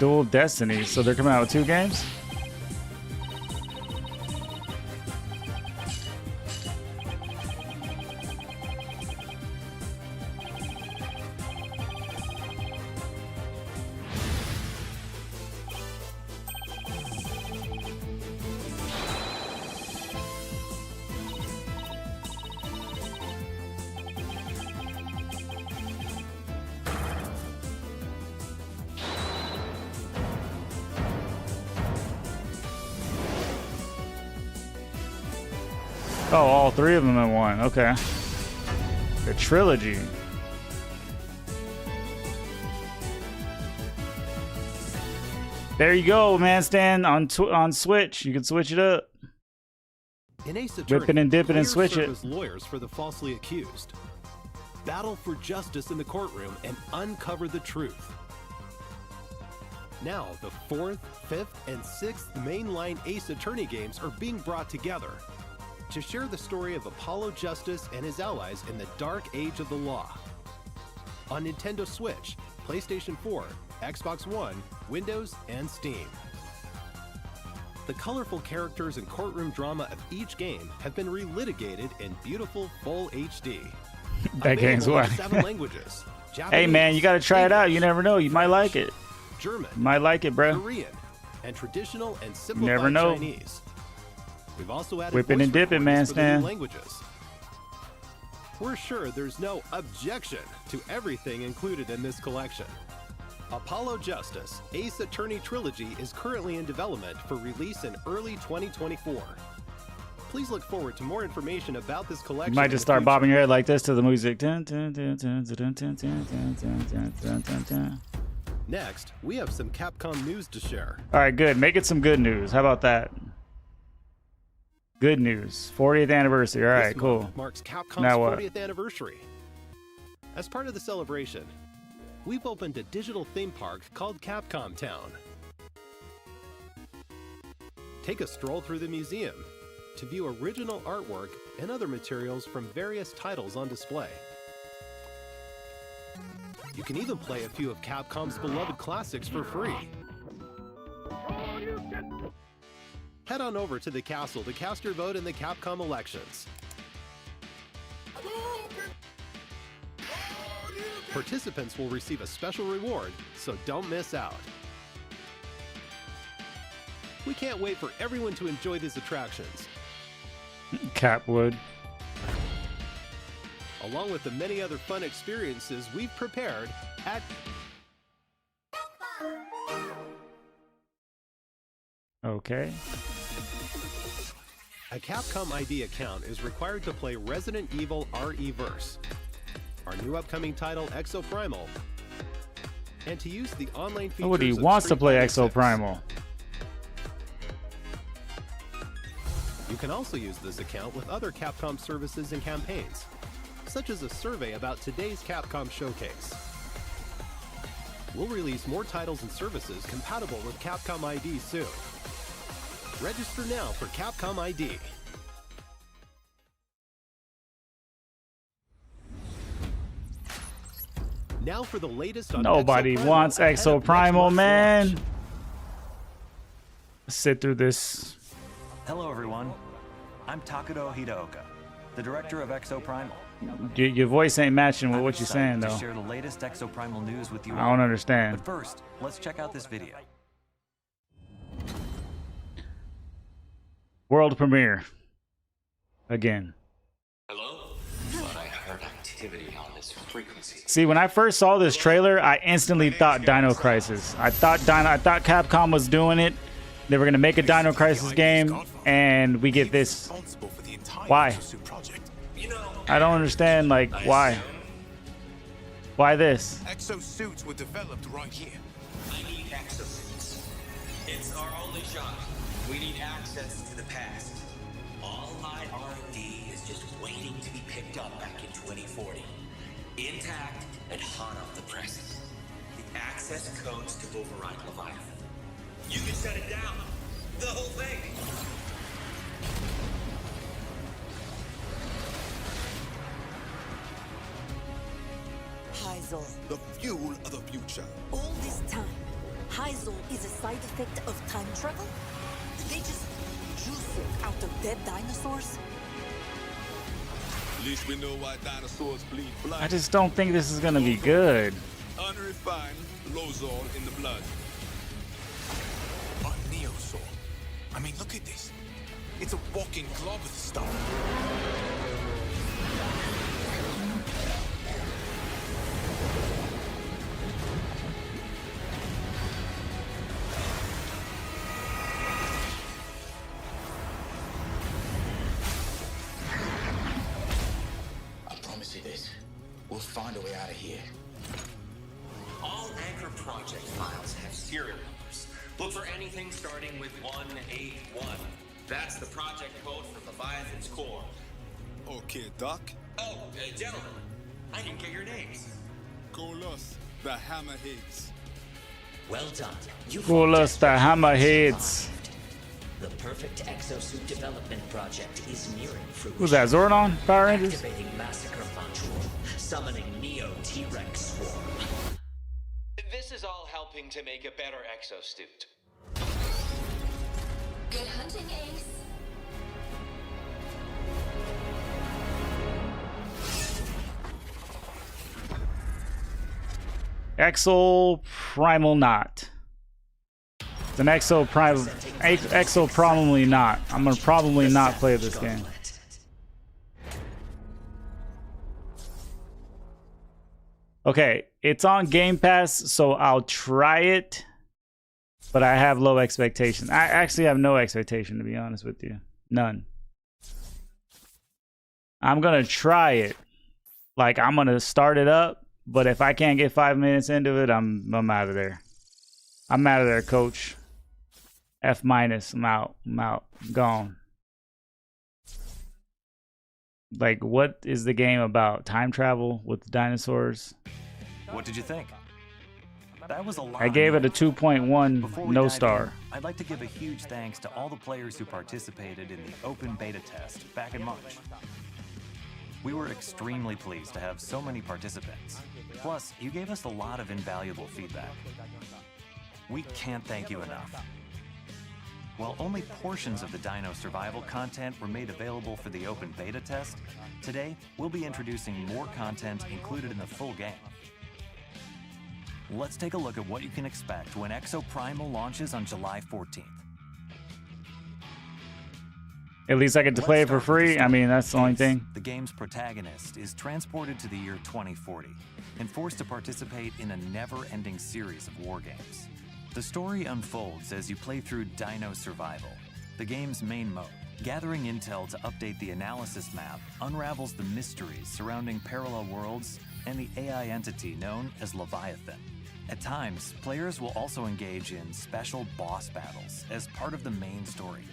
Dual Destiny, so they're coming out with 2 games? Oh, all 3 of them in one. Okay. The trilogy. There you go, man. Stand on Switch. You can switch it up. In Ace Attorney, Whip it and dip it and players switch serve it. as lawyers for the falsely accused. Battle for justice in the courtroom and uncover the truth. Now, the 4th, 5th, and 6th mainline Ace Attorney games are being brought together to share the story of Apollo Justice and his allies in the dark age of the law. On Nintendo Switch, PlayStation 4, Xbox One, Windows, and Steam. The colorful characters and courtroom drama of each game have been relitigated in beautiful full HD. That game's Available in whack. 7 languages. Hey man, you gotta try it out. You never know. You might like it. German, You might like it, bro. Korean, and traditional and never simplified know. Chinese. We've also added Whip it voice and dip it, man, recordings for the new Stan. languages. We're sure there's no objection to everything included in this collection. Apollo Justice Ace Attorney Trilogy is currently in development for release in early 2024. Please look forward to more information about this collection. You might in just the start future. bobbing your head like this to the music. Dun, dun, dun, dun, dun, dun, dun, dun, dun, dun, dun, dun. Next, we have some Capcom news to share. All right, good. Make it some good news. How about that? Good news. 40th anniversary. All right, This cool. month marks Capcom's Now what? 40th anniversary. As part of the celebration, we've opened a digital theme park called Capcom Town. Take a stroll through the museum to view original artwork and other materials from various titles on display. You can even play a few of Capcom's beloved classics for free. Head on over to the castle to cast your vote in the Capcom elections. Participants will receive a special reward, so don't miss out. We can't wait for everyone to enjoy these attractions, Catwood. along with the many other fun experiences we've prepared at... Oh Okay. A Capcom ID account is required to play Resident Evil RE-Verse, our new upcoming title Exoprimal, and to use the online features Nobody of wants to Street play Fighter 6. Exoprimal. You can also use this account with other Capcom services and campaigns, such as a survey about today's Capcom Showcase. We'll release more titles and services compatible with Capcom ID soon. Register now for Capcom ID. Now for the latest on Nobody Exoprimal wants ahead of next Exoprimal, month's man. launch. Sit through this. Hello, everyone. I'm Takudo Hideoka, the director of Exoprimal. Your voice ain't matching with I'm what you're excited saying, to though. share the latest Exoprimal news with you I don't all. understand. But first, let's check out this video. World premiere. Again. Hello? Thought I heard activity on this frequency. See, when I first saw this trailer, I instantly thought Dino Crisis. I thought Capcom was doing it. They were gonna make a Dino Crisis game, and we get this. Why? I don't understand. Like, why? Why this? Exosuits were developed right here. I need exosuits. It's our only shot. We need access to the past. All my R&D is just waiting to be picked up back in 2040. Intact and hot off the presses. The access codes to override Leviathan. You can shut it down. The whole thing. Heisel. The fuel of the future. All this time, Heisel is a side effect of time travel? Did they just juice it out of dead dinosaurs? At least we know why dinosaurs bleed blood. I just don't think this is gonna be good. Unrefined Lozol in the blood. A Neosaur. I mean, look at this. It's a walking glob of stuff. I promise you this. We'll find a way out of here. All Anchor project files have serial numbers. Look for anything starting with 181. That's the project code for Leviathan's core. Okay, Doc. Oh, gentlemen, I didn't get your names. Golos, the Hammerheads. Well done. Call us the Hammerheads. The perfect exosuit development project is nearing fruition. Who's that? Zordon? Power Rangers? Activating massacre module, summoning Neo T-Rex swarm. This is all helping to make a better exosuit. Good hunting, Ace. Exoprimal not. It's an Exoprimal not. I'm gonna probably not play this game. Okay, it's on Game Pass, so I'll try it. But I have low expectations. I actually have no expectation, to be honest with you. None. I'm gonna try it. Like, I'm gonna start it up, but if I can't get 5 minutes into it, I'm out of there. I'm out of there, coach. F-. I'm out. I'm gone. Like, what is the game about? Time travel with dinosaurs? What did you think? That was a lot. I gave it a 2.1 Before we no dive star. in, I'd like to give a huge thanks to all the players who participated in the open beta test back in March. We were extremely pleased to have so many participants. Plus, you gave us a lot of invaluable feedback. We can't thank you enough. While only portions of the Dino Survival content were made available for the open beta test, today we'll be introducing more content included in the full game. Let's take a look at what you can expect when Exoprimal launches on July 14th. At least I get to play it for free. I mean, that's the only thing. The game's protagonist is transported to the year 2040 and forced to participate in a never-ending series of war games. The story unfolds as you play through Dino Survival, the game's main mode. Gathering intel to update the analysis map unravels the mysteries surrounding parallel worlds and the AI entity known as Leviathan. At times, players will also engage in special boss battles as part of the main story.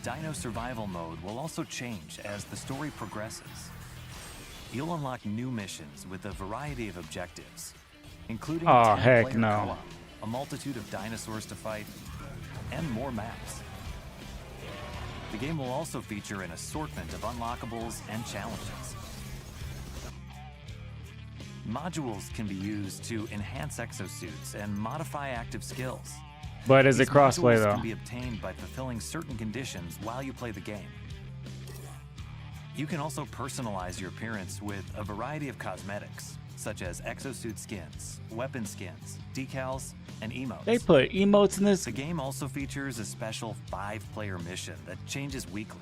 Dino Survival mode will also change as the story progresses. You'll unlock new missions with a variety of objectives, including Oh, 10 heck player no. co-op, a multitude of dinosaurs to fight, and more maps. The game will also feature an assortment of unlockables and challenges. Modules can be used to enhance exosuits and modify active skills. But is it These crossplay modules though? can be obtained by fulfilling certain conditions while you play the game. You can also personalize your appearance with a variety of cosmetics, such as exosuit skins, weapon skins, decals, and emotes. They put emotes in this. The game also features a special 5-player mission that changes weekly.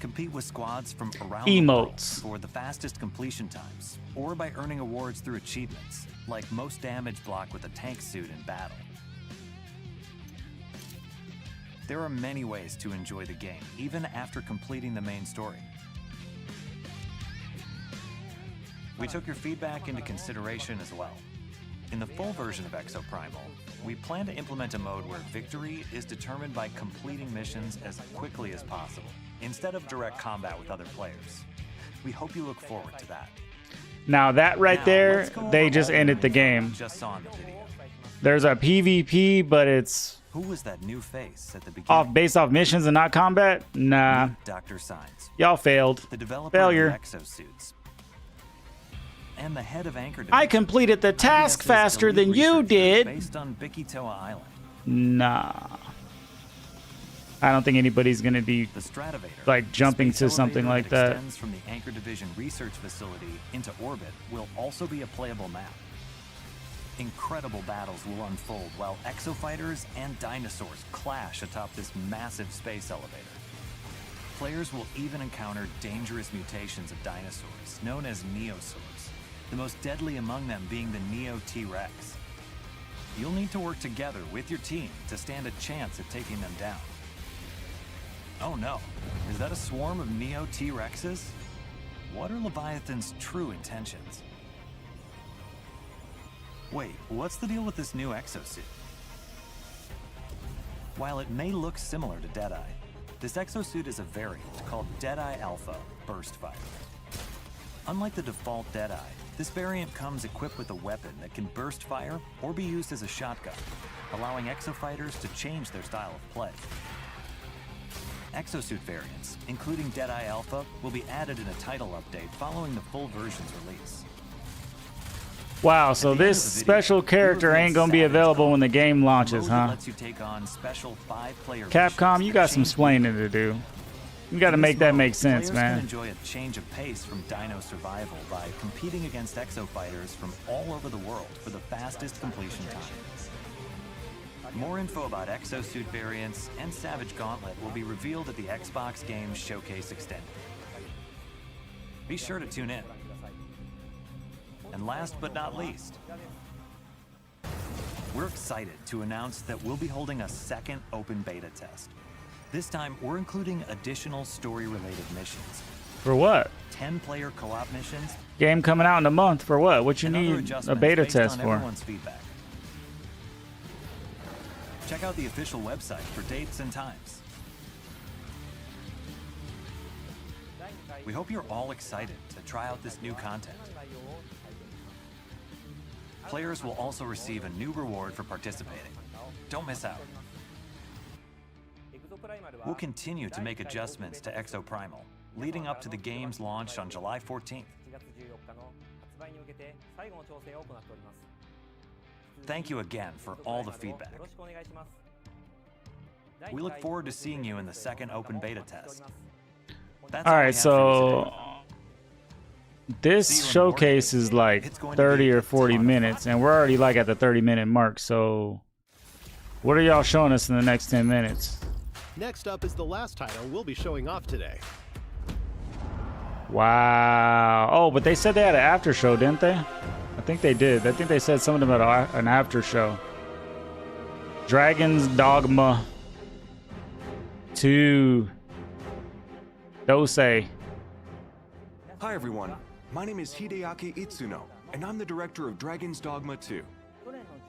Compete with squads from around the world Emotes. for the fastest completion times, or by earning awards through achievements, like most damage block with a tank suit in battle. There are many ways to enjoy the game, even after completing the main story. We took your feedback into consideration as well. In the full version of Exoprimal, we plan to implement a mode where victory is determined by completing missions as quickly as possible, instead of direct combat with other players. We hope you look forward to that. Now that right Now, there, let's go they over just all the ended the info game. you just saw in the video. There's a PvP, but it's Who was that new face at the beginning? based off missions and not combat. Nah, Dr. Science, y'all failed. the developer Failure. of the exosuits, and the head of Anchor I Division. completed the task IBS's faster than elite you researchers did. Based on Bikitoa Island. Nah. I don't think anybody's gonna be The Stratovator, like jumping space to something elevator like that. extends from the Anchor Division research facility into orbit will also be a playable map. Incredible battles will unfold while exofighters and dinosaurs clash atop this massive space elevator. Players will even encounter dangerous mutations of dinosaurs, known as neosaurs, the most deadly among them being the Neo T-Rex. You'll need to work together with your team to stand a chance at taking them down. Oh no, is that a swarm of Neo T-Rexes? What are Leviathan's true intentions? Wait, what's the deal with this new exosuit? While it may look similar to Deadeye, this exosuit is a variant called Deadeye Alpha Burst Fighter. Unlike the default Deadeye, this variant comes equipped with a weapon that can burst fire or be used as a shotgun, allowing exofighters to change their style of play. Exosuit variants, including Deadeye Alpha, will be added in a title update following the full version's release. Wow, so At the end this of the video, special character we ain't gonna be revealed available when the Savage game Dawn, launches, a mode that huh? lets you take on special 5-player Capcom, missions you that got some change explaining to do. You gotta In make this that mode, make sense, players can man. enjoy a change of pace from Dino Survival by competing against exofighters from all over the world for the fastest completion time. More info about exosuit variants and Savage Gauntlet will be revealed at the Xbox Games Showcase Extended. Be sure to tune in. And last but not least, we're excited to announce that we'll be holding a second open beta test. This time, we're including additional story-related missions. For what? 10-player co-op missions. Game coming out in a month. For what? What you and other need a adjustments beta based test on for? everyone's feedback. Check out the official website for dates and times. We hope you're all excited to try out this new content. Players will also receive a new reward for participating. Don't miss out. We'll continue to make adjustments to Exoprimal, leading up to the game's launch on July 14th. Thank you again for all the feedback. We look forward to seeing you in the second open beta test. That's All we right, have for you so today. this showcase is like 30 or 40 minutes, and we're already like at the 30-minute mark. So, what are y'all showing us in the next 10 minutes? Next up is the last title we'll be showing off today. Wow. Oh, but they said they had an after show, didn't they? I think they did. I think they said something about an after show. Dragon's Dogma 2. Dosei. Hi everyone, my name is Hideaki Itsuno, and I'm the director of Dragon's Dogma 2.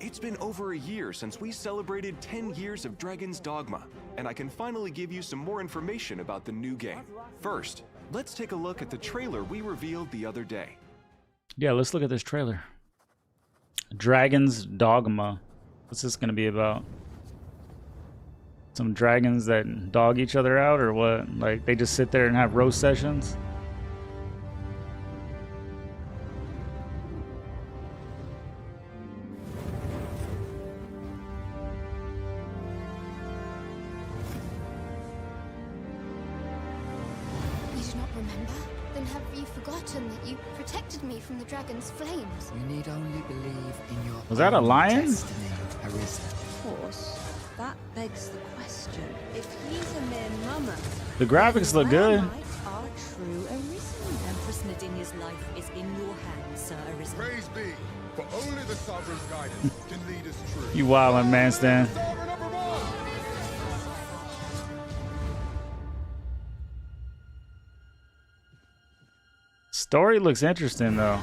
It's been over a year since we celebrated 10 years of Dragon's Dogma, and I can finally give you some more information about the new game. First, let's take a look at the trailer we revealed the other day. Yeah, let's look at this trailer. Dragon's Dogma. What's this gonna be about? Some dragons that dog each other out, or what? Like they just sit there and have roast sessions? You do not remember? Then have you forgotten that you protected me from the dragon's flames? You need only believe in your Was that a own lion? destiny, Arisen. Of course, that begs the question. If he's a mere mummer, The graphics look good. might our true Arisen? Empress Nadinia's life is in your hands, Sir Arisen. Praise be, for only the sovereign's guidance can lead us true. You wildin', man, Stan. Story looks interesting though.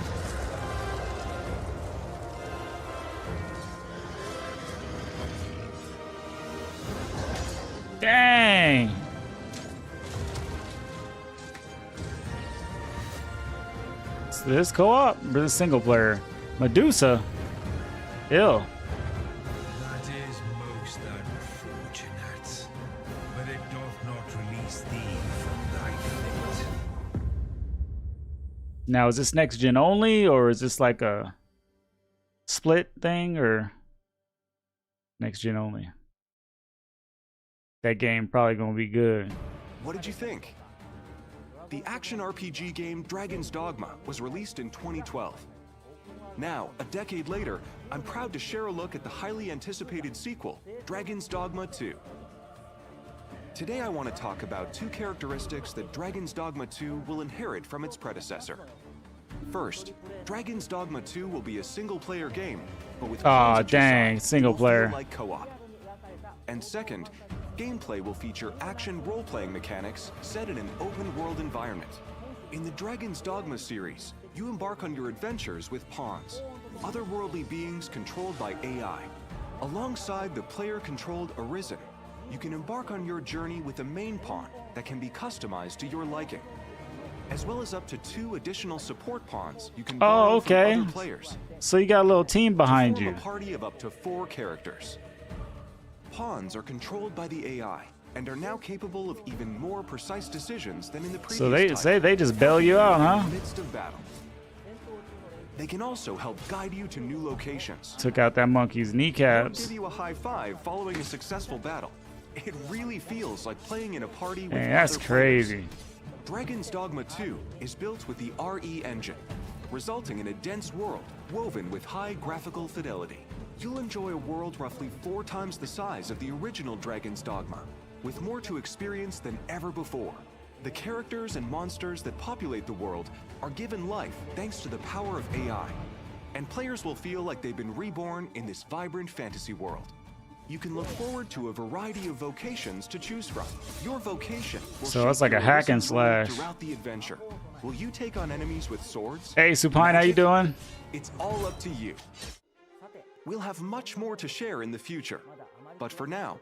Dang. So this co-op or this single player? Medusa. Ill. That is most unfortunate, but it doth not release thee from thy fate. Now, is this next gen only, or is this like a split thing, or next gen only? That game probably gonna be good. What did you think? The action RPG game Dragon's Dogma was released in 2012. Now, a decade later, I'm proud to share a look at the highly anticipated sequel, Dragon's Dogma 2. Today I want to talk about two characteristics that Dragon's Dogma 2 will inherit from its predecessor. First, Dragon's Dogma 2 will be a single-player game, but with Aw, friends at your dang, side, single it'll feel player. like co-op. And second, gameplay will feature action role-playing mechanics set in an open-world environment. In the Dragon's Dogma series, you embark on your adventures with pawns, otherworldly beings controlled by AI. Alongside the player-controlled Arisen, you can embark on your journey with a main pawn that can be customized to your liking, as well as up to 2 additional support pawns you can borrow Oh, okay. from other players. So you got a little team behind To form you. a party of up to 4 characters. Pawns are controlled by the AI and are now capable of even more precise decisions than in the previous So they title. say they just bail you out, In huh? the midst of battle. They can also help guide you to new locations. Took out that monkey's They'll kneecaps. give you a high five following a successful battle. It really feels like playing in a party with Dang, that's other players. crazy. Dragon's Dogma 2 is built with the RE engine, resulting in a dense world woven with high graphical fidelity. You'll enjoy a world roughly 4 times the size of the original Dragon's Dogma, with more to experience than ever before. The characters and monsters that populate the world are given life thanks to the power of AI, and players will feel like they've been reborn in this vibrant fantasy world. You can look forward to a variety of vocations to choose from. Your vocation will So it's shape like a your hack and arisen role slash. throughout the adventure. Will you take on enemies with swords? Hey, Supine, how you doing? It's all up to you. We'll have much more to share in the future, but for now,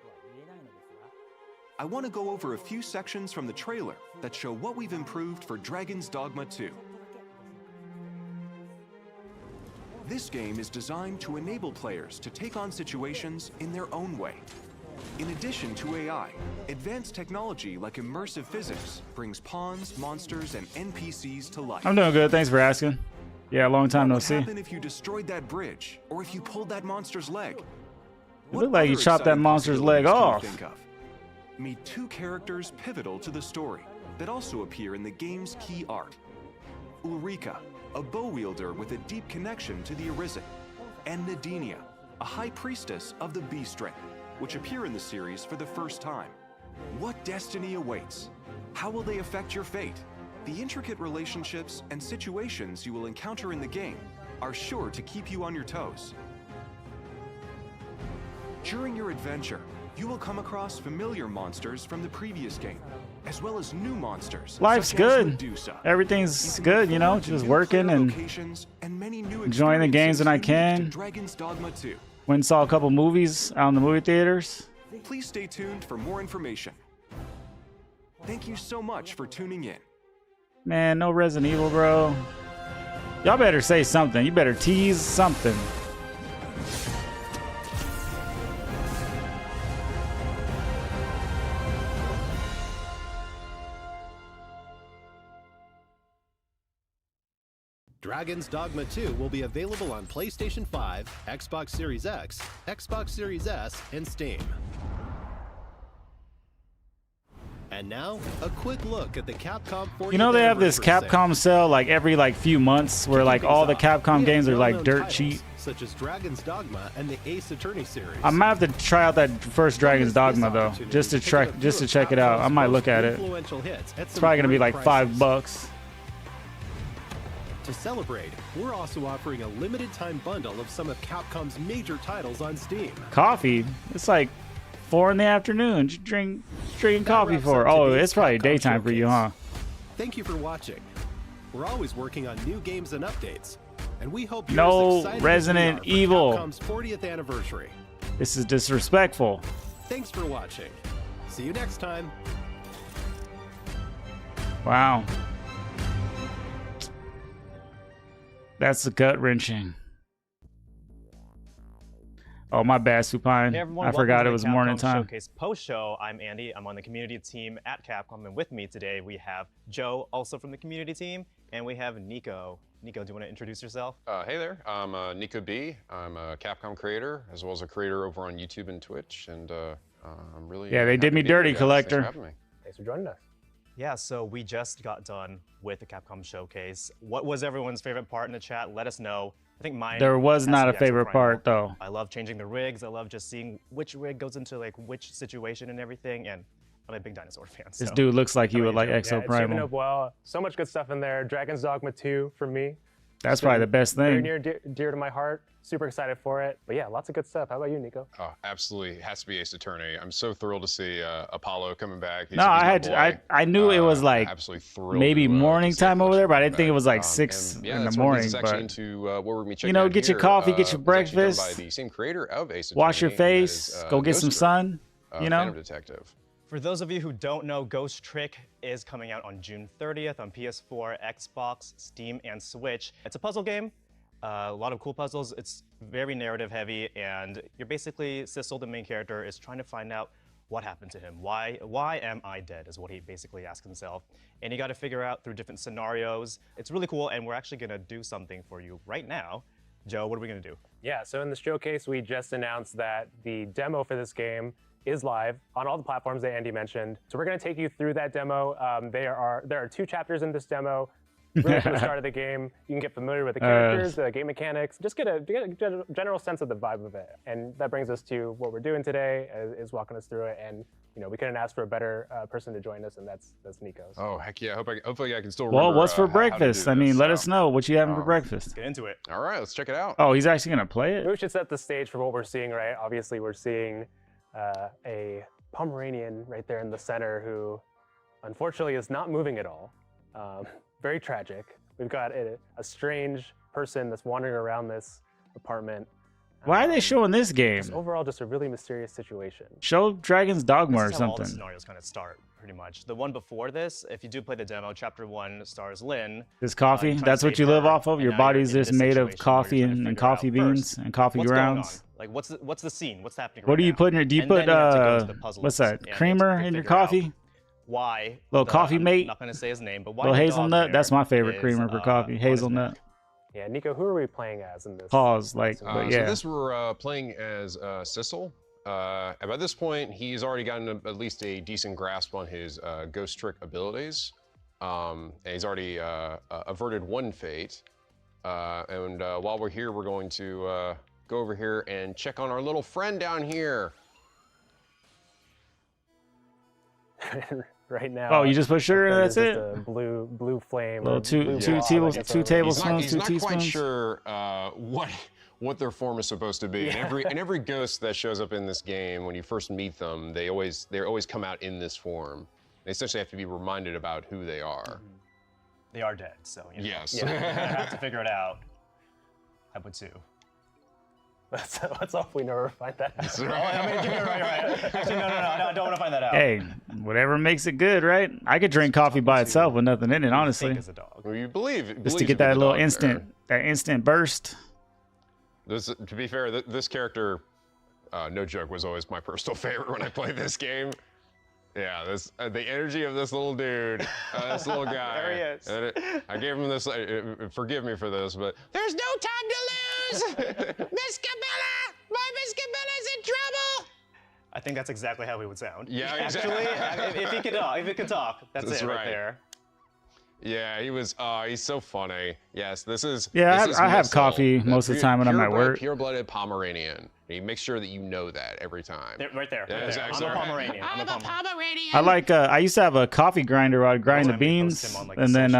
I want to go over a few sections from the trailer that show what we've improved for Dragon's Dogma 2. This game is designed to enable players to take on situations in their own way. In addition to AI, advanced technology like immersive physics brings pawns, monsters, and NPCs to life. I'm doing good. Thanks for asking. Yeah, long time no What see. would happen if you destroyed that bridge, or if you pulled that monster's leg? It What looked like you other chopped that exciting monster's leg possibilities off. can you think of? Meet 2 characters pivotal to the story that also appear in the game's key art. Ulrika, a bow wielder with a deep connection to the Arisen, and Nadinia, a high priestess of the Beast Ring, which appear in the series for the first time. What destiny awaits? How will they affect your fate? The intricate relationships and situations you will encounter in the game are sure to keep you on your toes. During your adventure, you will come across familiar monsters from the previous game, as well as new monsters. Life's such as good. Medusa. Everything's good, you know, just working and enjoying the games when I can. Dragon's Dogma 2. Went and saw a couple movies out in the movie theaters. Please stay tuned for more information. Thank you so much for tuning in. Man, no Resident Evil, bro. Y'all better say something. You better tease something. Dragon's Dogma 2 will be available on PlayStation 5, Xbox Series X, Xbox Series S, and Steam. And now, a quick look at the Capcom 40th You know they have this anniversary Capcom sale like every like few months where like all the Capcom games are like dirt cheap. such as Dragon's Dogma and the Ace Attorney series. I might have to try out that first Dragon's Dogma though, just to check it out. I might look at it. It's probably gonna be like $5. To celebrate, we're also offering a limited time bundle of some of Capcom's major titles on Steam. Coffee? It's like 4 in the afternoon. You drinking coffee for? Oh, it's probably daytime for you, huh? Thank you for watching. We're always working on new games and updates, and we hope you're No as excited Resident as we are for Evil. Capcom's 40th anniversary. This is disrespectful. Thanks for watching. See you next time. Wow. That's gut wrenching. Oh, my bad, Supine. Hey everyone, I welcome forgot to it the was Capcom morning time. Showcase post-show. I'm Andy. I'm on the community team at Capcom, and with me today we have Joe, also from the community team, and we have Nico. Nico, do you want to introduce yourself? Hey there, I'm Nico B. I'm a Capcom creator, as well as a creator over on YouTube and Twitch, and I'm really Yeah, they happy did me to be here, dirty, guys. Collector. Thanks for having me. Thanks for joining us. Yeah, so we just got done with the Capcom Showcase. What was everyone's favorite part in the chat? Let us know. I think mine. There was has to not be a favorite Exo part, Primal. though. I love changing the rigs. I love just seeing which rig goes into like which situation and everything. And I'm a big dinosaur fan. This so. dude looks like How you would about like Joe? Yeah, Exo it's shaping Primal. up well. So much good stuff in there. Dragon's Dogma 2 for me. That's It's been probably the best Very thing. near dear to my heart. Super excited for it. But yeah, lots of good stuff. How about you, Nico? Oh, absolutely, it has to be Ace Attorney. I'm so thrilled to see Apollo coming back. No, I knew it was like absolutely thrilled maybe to, morning see time the over there, but I collection didn't think it was like back. 6 And, yeah, in the that's what morning. leads us actually But into what we're gonna be checking you know, out get your here, coffee, get your was actually done breakfast, by the same creator of Ace wash your Attorney, and that face, is, go get Ghost some Trick, sun. You know. Phantom Detective. For those of you who don't know, Ghost Trick is coming out on June 30th on PS4, Xbox, Steam, and Switch. It's a puzzle game. A lot of cool puzzles. It's very narrative heavy, and you're basically Sissel, the main character, is trying to find out what happened to him. Why am I dead? Is what he basically asks himself. And you got to figure out through different scenarios. It's really cool, and we're actually gonna do something for you right now. Joe, what are we gonna do? Yeah, so in the showcase, we just announced that the demo for this game is live on all the platforms that Andy mentioned. So we're going to take you through that demo. There are 2 chapters in this demo. Really from the start of the game, you can get familiar with the characters, the game mechanics, just get a general sense of the vibe of it. And that brings us to what we're doing today, is walking us through it. And you know, we couldn't ask for a better person to join us, and that's Nico. So. Oh heck yeah! Hopefully I can still remember. Well, what's for how to do breakfast? I mean, this, let so. us know what you having for breakfast. Let's get into it. All right, let's check it out. Oh, he's actually gonna play it. We should set the stage for what we're seeing, right? Obviously, we're seeing a Pomeranian right there in the center who, unfortunately, is not moving at all. Very tragic. We've got a strange person that's wandering around this apartment. Why are they showing this game? Overall, just a really mysterious situation. Show Dragon's Dogma or This is how all the something. scenarios kind of start, pretty much. The one before this, if you do play the demo, Chapter 1 stars Lynn. This coffee? trying to That's what save you live her, off of? and Your now you're body's in just this made of situation where coffee you're trying to and figure coffee out beans first, and coffee what's grounds. going on? Like, what's the scene? What's happening? What right do you now? put in your? Do you And put then you have to go into the puzzles what's that? and Creamer to in your figure out coffee? Why? Little coffee mate? I'm not gonna say his name, but why Little the dog hazelnut? there That's my favorite is, creamer for coffee. on his Hazelnut. neck. Yeah, Nico, who are we playing as in this? Pause. Like, So but So yeah. this we're playing as Sissel. And by this point, he's already gotten at least a decent grasp on his Ghost Trick abilities. And he's already averted one fate. And while we're here, we're going to go over here and check on our little friend down here. Right now. Oh, you just put sugar in, there's that's just it? A blue flame. Little or two blue two blob, I tables guess, two or- tablespoons, He's two not quite teaspoons. sure what their form is supposed to be. Yeah. And every ghost that shows up in this game, when you first meet them, they always come out in this form. They essentially have to be reminded about who they are. They are dead, so you know, Yes. you have to figure it out. I would too. Let's hope we never find that out. Oh, I mean, you're right. Actually, no, I don't want to find that out. Hey, whatever makes it good, right? I could drink coffee by itself with nothing in it, honestly. As a dog. Well, you believe Just to get that little instant burst. To be fair, this character, no joke, was always my personal favorite when I played this game. Yeah, the energy of this little dude, this little guy. There he is. And I gave him this. Forgive me for this, but there's no time to lose. Miss Camilla, my Miss Camilla's in trouble. I think that's exactly how he would sound. Yeah, actually, if he could talk, that's it right there. Yeah, he's so funny. Yes, this is. Yeah, this is I have Missile, coffee most of the time when I'm at work. Pure-blooded Pomeranian. You make sure that you know that every time. Right there. Yeah, Right there. I'm a Pomeranian. I'm a Pomeranian. I like. I used to have a coffee grinder where I'd grind the beans and then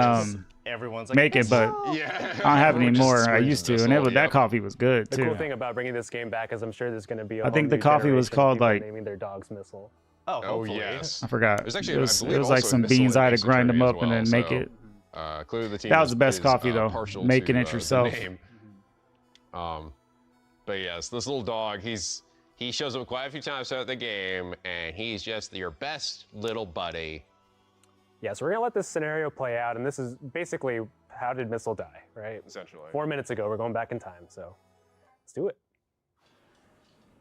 everyone's like, make it, but yeah. I don't have it anymore. I used to, and that coffee was good The too. cool thing about bringing this game back is I'm sure there's going to be a I think whole the new coffee was generation of called people like. naming their dogs Missile. Oh, hopefully. yes. I forgot. There's actually, it was, I believe, like also some Missile beans. I had to Basic grind them Journey up as and well, then make so, it. Clearly the team That was the best is, coffee though. partial Making to, it yourself. the name. But yes, this little dog, he shows up quite a few times throughout the game, and he's just your best little buddy. Yeah, so we're going to let this scenario play out, and this is basically how did Missile die, right? Essentially. 4 minutes ago, we're going back in time, so let's do it.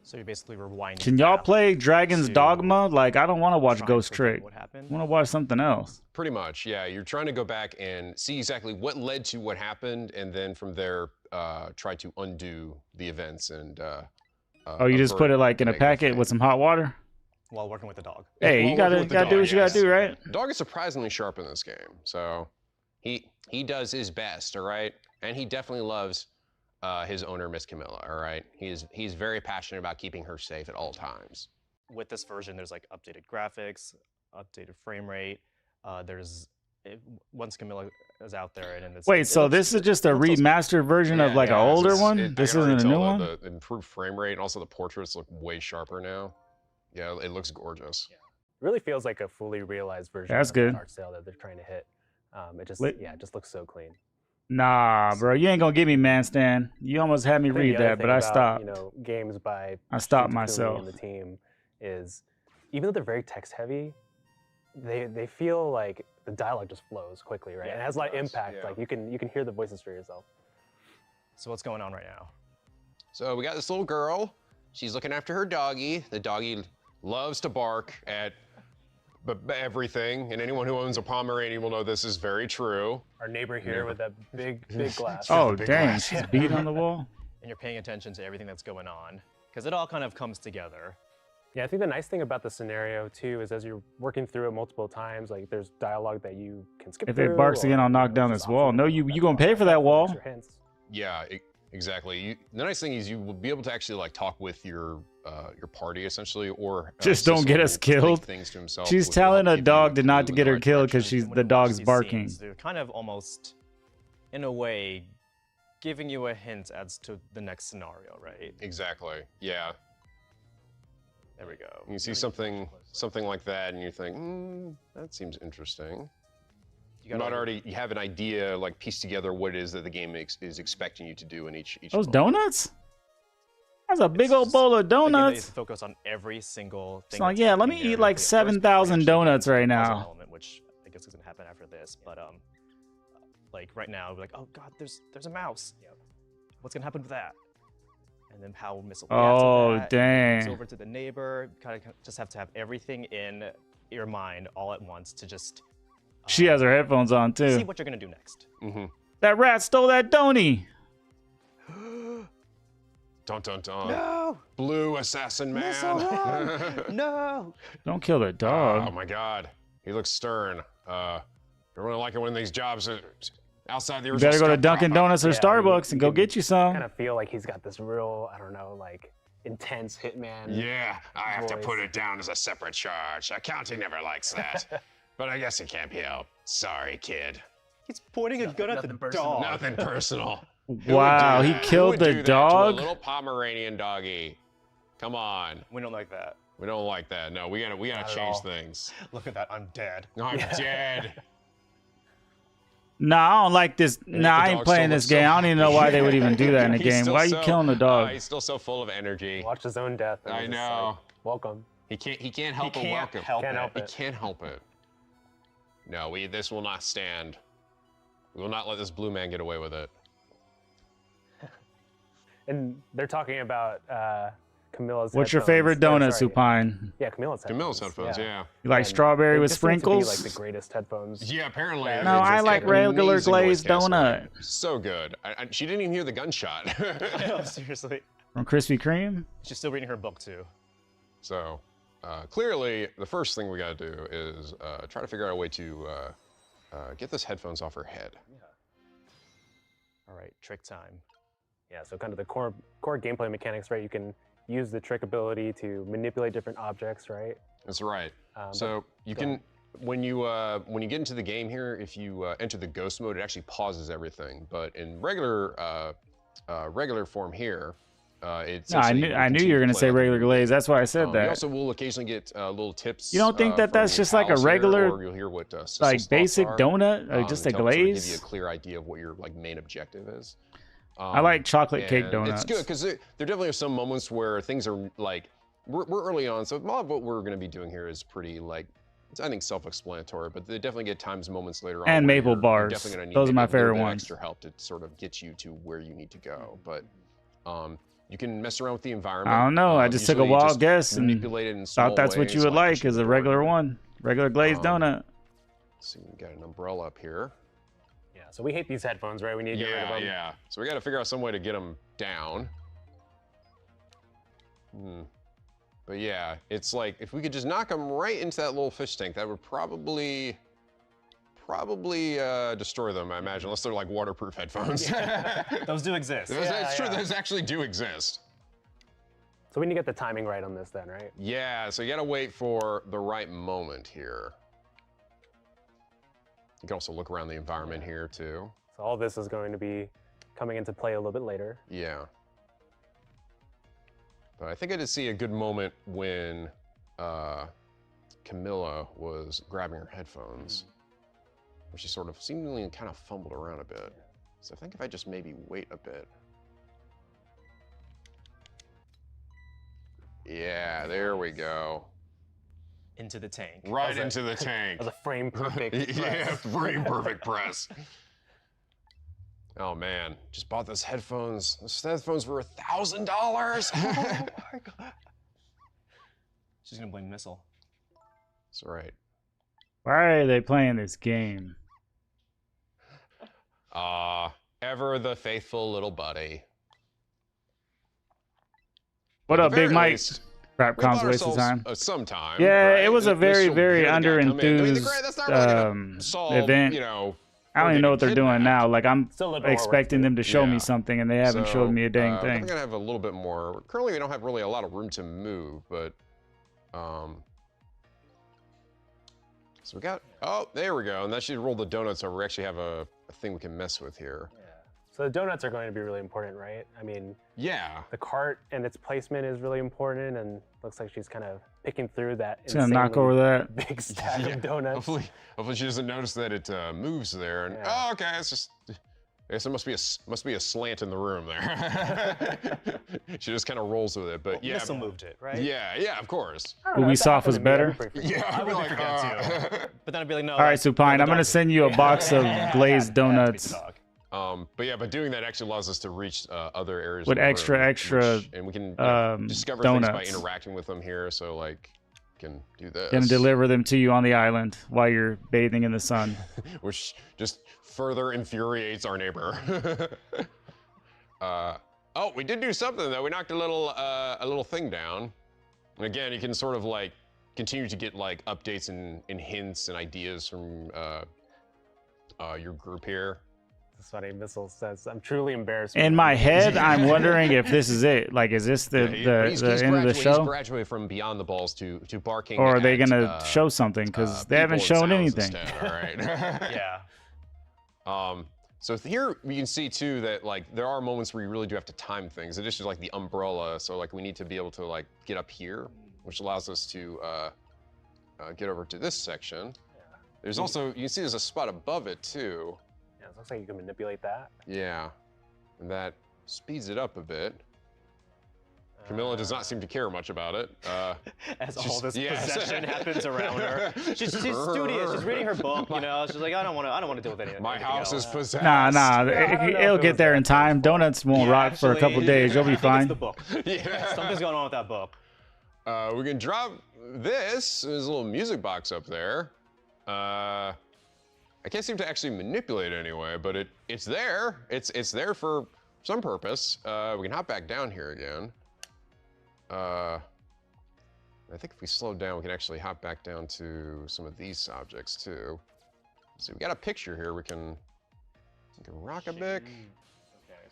So you're basically rewinding. Can y'all play Dragon's Dogma? Like, I don't want to watch Ghost Trick. What happened? I want to watch something else. Pretty much, yeah. You're trying to go back and see exactly what led to what happened, and then from there, try to undo the events and. Oh, you just put it like in a packet with some hot water? While working with the dog. Hey, you gotta do what you gotta do, right? The dog is surprisingly sharp in this game, so he does his best, all right? And he definitely loves his owner, Miss Camilla, all right? He's very passionate about keeping her safe at all times. With this version, there's like updated graphics, updated frame rate. Once Camilla is out there, and it's wait. So this is just a remastered version of like an older one. This isn't a new one. The improved frame rate and also the portraits look way sharper now. Yeah, it looks gorgeous. Yeah. It really feels like a fully realized version That's of good. that art style that they're trying to hit. It just looks so clean. Nah, bro, you ain't gonna give me Man Stand. You almost had me I think read the other that, but thing I about, stopped. You know, games by I stopped Shintakumi myself. and the team is, even though they're very text heavy, they feel like the dialogue just flows quickly, right? Yeah, and it has a lot of impact. yeah. Like you can hear the voices for yourself. So what's going on right now? So we got this little girl. She's looking after her doggy. The doggy loves to bark at everything, and anyone who owns a Pomeranian will know this is very true. Our neighbor here with that big glass. Oh, dang, she's beat on the wall. And you're paying attention to everything that's going on, because it all kind of comes together. Yeah, I think the nice thing about the scenario too is as you're working through it multiple times, like there's dialogue that you can skip If through. it barks again, I'll knock down this wall. No, you gonna pay for that wall. Yeah, exactly. The nice thing is you will be able to actually like talk with your party essentially, or Just don't get us killed. Things to himself, She's which will telling help a give dog you to not to clue get in her right killed because direction. the dog's barking. Scenes, they're kind of almost, in a way, giving you a hint as to the next scenario, right? Exactly. Yeah. There we go. You see something like that, and you think, that seems interesting. You have an idea, like piece together what it is that the game is expecting you to do in each. Those donuts? That's a big old bowl of They donuts. focus on every single thing. It's like, that's yeah, let me happening eat there. like The first 7,000 reaction donuts is the right puzzle now. Element, which I guess is gonna happen after this, but like right now, we're like, oh god, there's a mouse. What's gonna happen with that? And then how Missile reacts to Oh, that. dang. Goes over to the neighbor. Kind of just have to have everything in your mind all at once to just She has her headphones on too. see what you're gonna do next. That rat stole that donny. Dun dun dun. No! Blue assassin man. Missile, run! No! Don't kill the dog. Oh my god. He looks stern. Don't really like it when these jobs are outside the You original better go to scope Dunkin' crop up. Donuts or Starbucks and go get you some. Kind of feel like he's got this real, I don't know, like intense hitman. Yeah, I have to voice. put it down as a separate charge. Accounting never likes that. But I guess it can't be helped. Sorry, kid. He's pointing a gun at the dog. Nothing personal. Wow, he killed the To a dog. little Pomeranian doggy. Come on. We don't like that. We don't like that. No, we gotta Not at change all. things. Look at that. I'm dead. I'm dead. No, I don't like this. No, I ain't playing this game. I don't even know why they would even do that in a game. Why are you killing the dog? He's still so full of energy. Watch his own death. I know. Like, welcome. He can't help but welcome. He can't help it. No, this will not stand. We will not let this blue man get away with it. And they're talking about Camilla's What's your headphones. favorite donut, Supine? Yeah, Camilla's headphones. Camilla's headphones, yeah. You like strawberry with they just seem to be, sprinkles? like the greatest headphones. Yeah, apparently. No, I like regular amazing glazed voice casting. donut. So good. She didn't even hear the gunshot. No, seriously. From Krispy Kreme? She's still reading her book, too. So, clearly, the first thing we gotta do is try to figure out a way to get this headphones off her head. Yeah. All right, trick time. Yeah, so kind of the core gameplay mechanics, right? You can use the trick ability to manipulate different objects, right? That's right. So you can, when you get into the game here, if you enter the ghost mode, it actually pauses everything. But in regular form here, it's. No, I knew you were gonna say regular glaze. That's why I said You that. also will occasionally get little tips. You don't think that from that's your just like a pals here, regular, or you'll hear what, Sissel's like thoughts basic are, donut, or just a to help sort of glaze? give you a clear idea of what your like main objective is. I like chocolate cake and donuts. It's good because there definitely are some moments where things are like we're early on, so a lot of what we're going to be doing here is pretty like I think self-explanatory. But they definitely get times moments later on. And where maple you're bars. definitely gonna need Those are maybe my a little favorite bit ones. Extra help to sort of get you to where you need to go, but. You can mess around with the environment. I don't know. I just took a usually wild just guess and manipulate it in small thought that's what you ways, would like pushing is the a door regular here. one, regular glazed donut. So we got an umbrella up here. Yeah, so we hate these headphones, right? We need to get rid of them. Yeah. So we got to figure out some way to get them down. But yeah, it's like if we could just knock them right into that little fish tank, that would probably destroy them, I imagine, unless they're like waterproof headphones. Those do exist. That's true. Those actually do exist. So we need to get the timing right on this then, right? Yeah, so you gotta wait for the right moment here. You can also look around the environment here too. So all this is going to be coming into play a little bit later. Yeah. But I think I did see a good moment when Camilla was grabbing her headphones, where she sort of seemingly kind of fumbled around a bit. So I think if I just maybe wait a bit. Yeah, there we go. Into the tank. Right into the tank. As a frame perfect press. Yeah, frame perfect press. Oh man, just bought those headphones. Those headphones were $1,000. Oh my god. She's gonna blame Missile. That's right. Why are they playing this game? Ever the faithful little buddy. What At up, the Big very Mike? least, Crapcom's we a waste of bought time. ourselves, some time. Yeah, right? it was a At least very, you'll very hear the under guy come in. I mean, enthused that's not really gonna solve, event. You know, I don't even know what they're doing now. Like I'm Still a little bit more expecting them to show me something, and they haven't showed me a dang I thing. think I have a little bit more. Currently, we don't have really a lot of room to move, but so we got. Oh, there we go. And that should roll the donuts over. We actually have a thing we can mess with here. Yeah. So the donuts are going to be really important, right? I mean, yeah. The cart and its placement is really important, and looks like she's kind of picking through that. She's gonna knock over that big stack of donuts. Hopefully she doesn't notice that it moves there. And oh, okay, it's just. I guess there must be a slant in the room there. She just kind of rolls with it, but yeah. Missile moved it, right? Yeah, of course. Ubisoft was better. Yeah, I would forget too. But then I'd be like, no. All right, Supine, I'm gonna send you a box of glazed donuts. But doing that actually allows us to reach other areas With of the extra, room, and we can discover donuts. things by interacting with them here. So like, can do this. Gonna deliver them to you on the island while you're bathing in the sun. Which just further infuriates our neighbor. Oh, we did do something though. We knocked a little thing down. And again, you can sort of like continue to get like updates and hints and ideas from your group here. That's what a Missile says. I'm truly embarrassed. In my head, I'm wondering if this is it. Like, is this the end of the show? He's graduated from Beyond the Balls to barking. Or are they at, gonna show something? Because they haven't people and shown sounds anything. instead, all right. Yeah. So here you can see too that like there are moments where you really do have to time things. It is just like the umbrella, so like we need to be able to like get up here, which allows us to get over to this section. Yeah. There's also, you can see there's a spot above it too. Yeah, it looks like you can manipulate that. Yeah, and that speeds it up a bit. Camilla does not seem to care much about it. As all this possession happens around her, she's studious. She's reading her book, you know. She's like, I don't want to deal with anything. My house is possessed. Nah, it'll get there in time. Donuts won't rot for a couple days. You'll be fine. It's the book. Yeah, something's going on with that book. We can drop this. There's a little music box up there. I can't seem to actually manipulate it anyway, but it's there. It's there for some purpose. We can hop back down here again. I think if we slow down, we can actually hop back down to some of these objects too. So we got a picture here. We can rock a bit.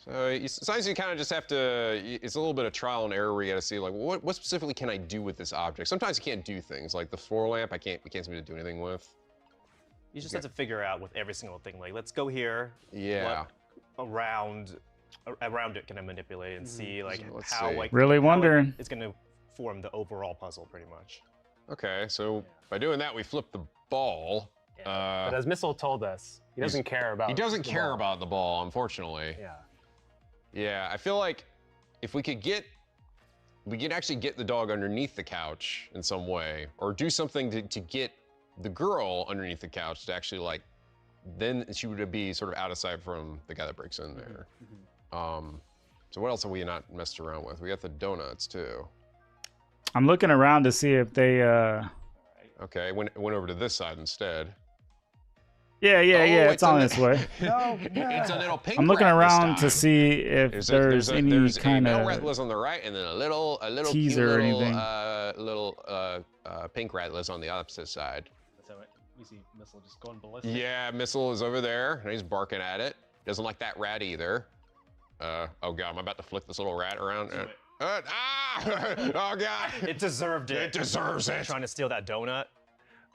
So sometimes you kind of just have to. It's a little bit of trial and error where you got to see like, what specifically can I do with this object? Sometimes you can't do things like the floor lamp. We can't seem to do anything with. You just have to figure out with every single thing. Like, let's go here. Yeah. What around it can I manipulate and see like how see. like Really wondering. It's gonna form the overall puzzle pretty much. Okay, so by doing that, we flip the ball. But as Missile told us, he doesn't care about. He doesn't care about the ball, unfortunately. Yeah. Yeah, I feel like if we could actually get the dog underneath the couch in some way, or do something to get the girl underneath the couch to actually like, then she would be sort of out of sight from the guy that breaks in there. So what else have we not messed around with? We got the donuts too. I'm looking around to see if they. Okay, went over to this side instead. Yeah, it's on its way. No, it's a little pink. I'm looking rat this around time. to see if there's any kind a rat of lives on the right, and then a little teaser or cute anything. little pink rat lives on the opposite side. So we see Missile just going ballistic. Yeah, Missile is over there, and he's barking at it. Doesn't like that rat either. Oh god, I'm about to flick this little rat around. Oh god! It deserved it. It deserves it. Trying to steal that donut.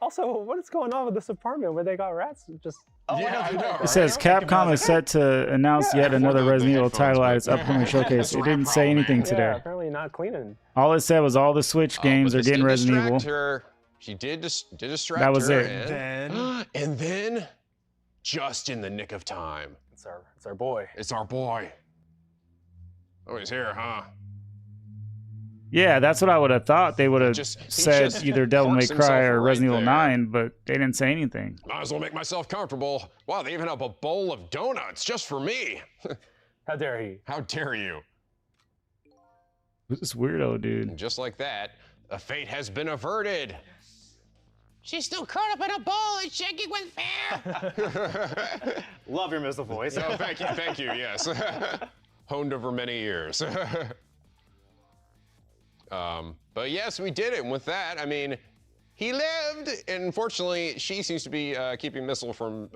Also, what is going on with this apartment where they got rats just? Yeah, I know. It says Capcom is set to announce yet another Resident Evil title at its upcoming showcase. It didn't say anything Yeah, today. apparently not cleaning. All it said was all the Switch games but are this getting did Resident distract Evil. her. She did distract That was her. it. And then, just in the nick of time. It's our boy. It's our boy. Oh, he's here, huh? Yeah, that's what I would have thought. They would have he said just either Devil May parks himself Cry or right Resident Evil there. 9, but they didn't say anything. Might as well make myself comfortable. Wow, they even have a bowl of donuts just for me. How dare he? How dare you? Who's this weirdo, dude? And just like that, a fate has been averted. She's still caught up in a ball and shaking with fear. Love your Missile voice. No, thank you, yes. Honed over many years. But yes, we did it. And with that, I mean, he lived, and unfortunately, she seems to be keeping Missile from,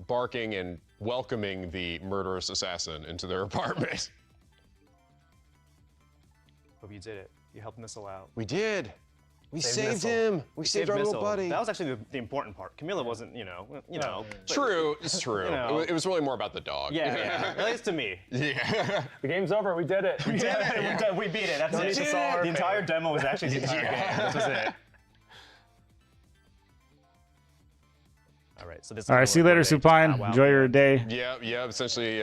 barking and welcoming the murderous assassin into their apartment. Hope you did it. You helped Missile out. We did. We Saved saved Missile. him. We saved our little Missile. buddy. That was actually the important part. Camilla wasn't, you know. but- True, it's true. You know. It was really more about the dog. Yeah. At least to me. Yeah. The game's over. We did it. We did it. We beat it. That's Don't it. need to solve our The entire fate. demo was actually the entire game. This was it. All right. So this. All right, see you later, Supine. Enjoy your day. Yeah. Essentially,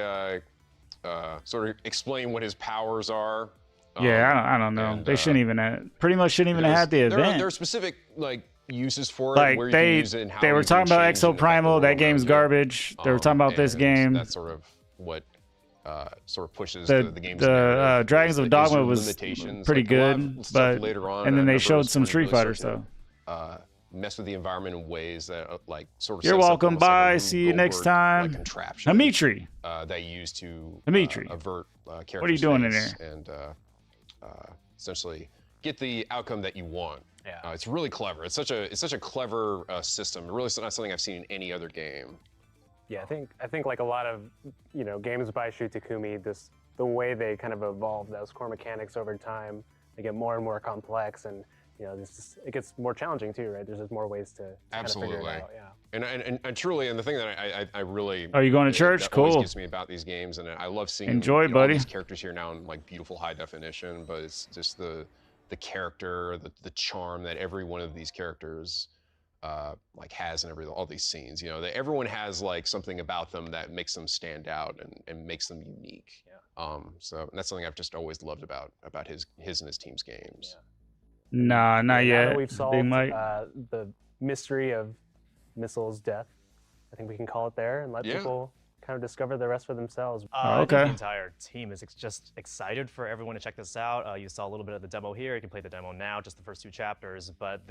sort of explain what his powers are. Yeah, I don't know. They shouldn't even pretty much shouldn't even have had the event. There are specific like uses for Like it, where you can they use it and how were you talking can about change Exo and affect the Primal. world That game's around you. garbage. They were talking about this And game. That's sort of what sort of pushes the game's the narrative, Dragons is of that gives Dogma you was limitations. pretty Like, we'll good, have stuff but later on, and then they I've showed noticed some when Street really Fighter start stuff. to, mess with the environment in ways that like sort of You're sets up welcome. almost like a Bye. Rube See you next Goldberg, time. like, contraption, Dimitri. that you use to Dimitri. avert character What are you doing in states there? and essentially get the outcome that you want. Yeah. It's really clever. It's such a clever system. Really, it's not something I've seen in any other game. Yeah, I think like a lot of games by Shu Takumi, the way they kind of evolve those core mechanics over time, they get more and more complex, and you know, it gets more challenging too, right? There's just more ways to kind of figure it out. Yeah. And truly, and the thing that I really Are you going to church? that Cool. always gets me about these games, and I love seeing Enjoy, all buddy. these characters here now in like beautiful high definition. But it's just the character, the charm that every one of these characters like has in all these scenes. You know, that everyone has like something about them that makes them stand out and makes them unique. Yeah. So that's something I've just always loved about his and his team's games. Yeah. Nah, not Now yet. that we've Big solved Mike. the mystery of Missile's death, I think we can call it there and let people kind of discover the rest for themselves. I think the entire team is just excited for everyone to check this out. You saw a little bit of the demo here. You can play the demo now, just the first 2 chapters. But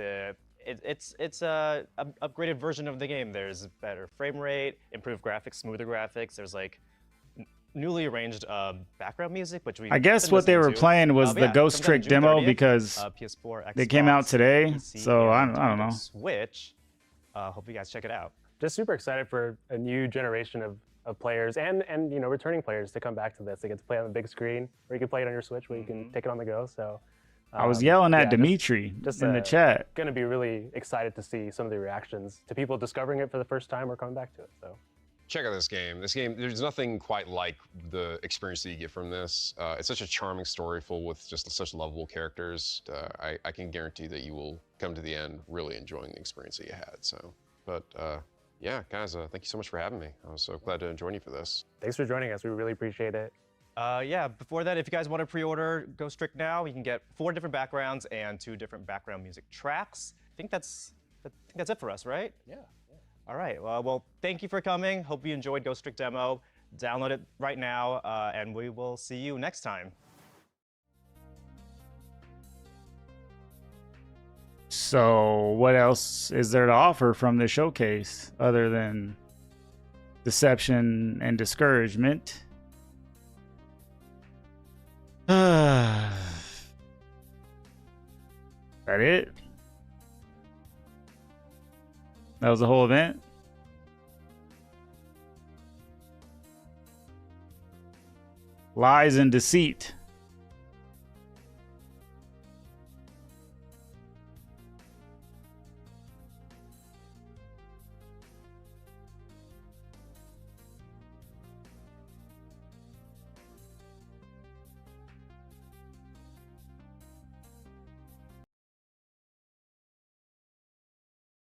it's a upgraded version of the game. There's better frame rate, improved graphics, smoother graphics. There's like newly arranged background music, which we. I guess what they were playing was the Ghost Trick demo because PS4, they came out today. PC, So I and don't know. Switch. Hope you guys check it out. Just super excited for a new generation of players and you know, returning players to come back to this. They get to play on the big screen, or you can play it on your Switch, where you can take it on the go. So I was yelling at yeah, Dimitri in the chat. Going to be really excited to see some of the reactions to people discovering it for the first time or coming back to it. So check out this game. This game, there's nothing quite like the experience that you get from this. It's such a charming story full with just such lovable characters. I can guarantee that you will come to the end really enjoying the experience that you had. So, but yeah, guys, thank you so much for having me. I was so glad to join you for this. Thanks for joining us. We really appreciate it. Yeah, before that, if you guys want to pre-order Ghost Trick now, you can get 4 different backgrounds and 2 different background music tracks. I think that's it for us, right? Yeah. All right. Well, thank you for coming. Hope you enjoyed Ghost Trick demo. Download it right now, and we will see you next time. So what else is there to offer from the showcase other than deception and discouragement? That it? That was the whole event? Lies and deceit.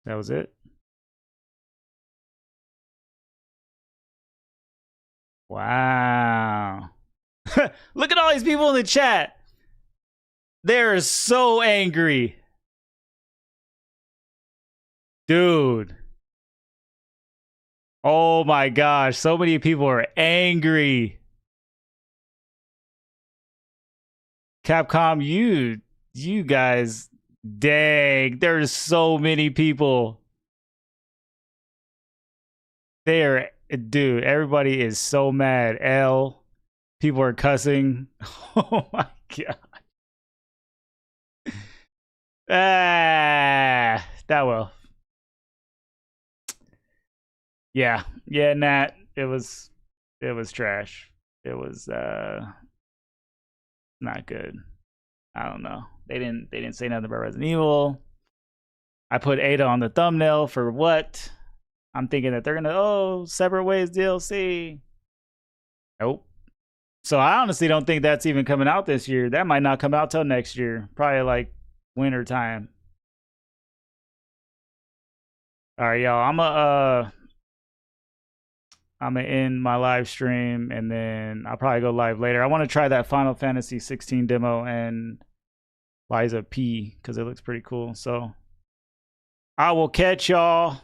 That was it. Wow. Look at all these people in the chat. They're so angry. Dude. Oh my gosh. So many people are angry. Capcom, you guys, dang, there's so many people. Dude, everybody is so mad. People are cussing. Oh my god. That will. Yeah, Nat, it was trash. It was not good. I don't know. They didn't say nothing about Resident Evil. I put Ada on the thumbnail for what? I'm thinking that they're gonna Separate Ways DLC. Nope. So I honestly don't think that's even coming out this year. That might not come out till next year. Probably like winter time. All right, y'all. I'm gonna end my live stream and then I'll probably go live later. I want to try that Final Fantasy 16 demo and Liza P because it looks pretty cool. So I will catch y'all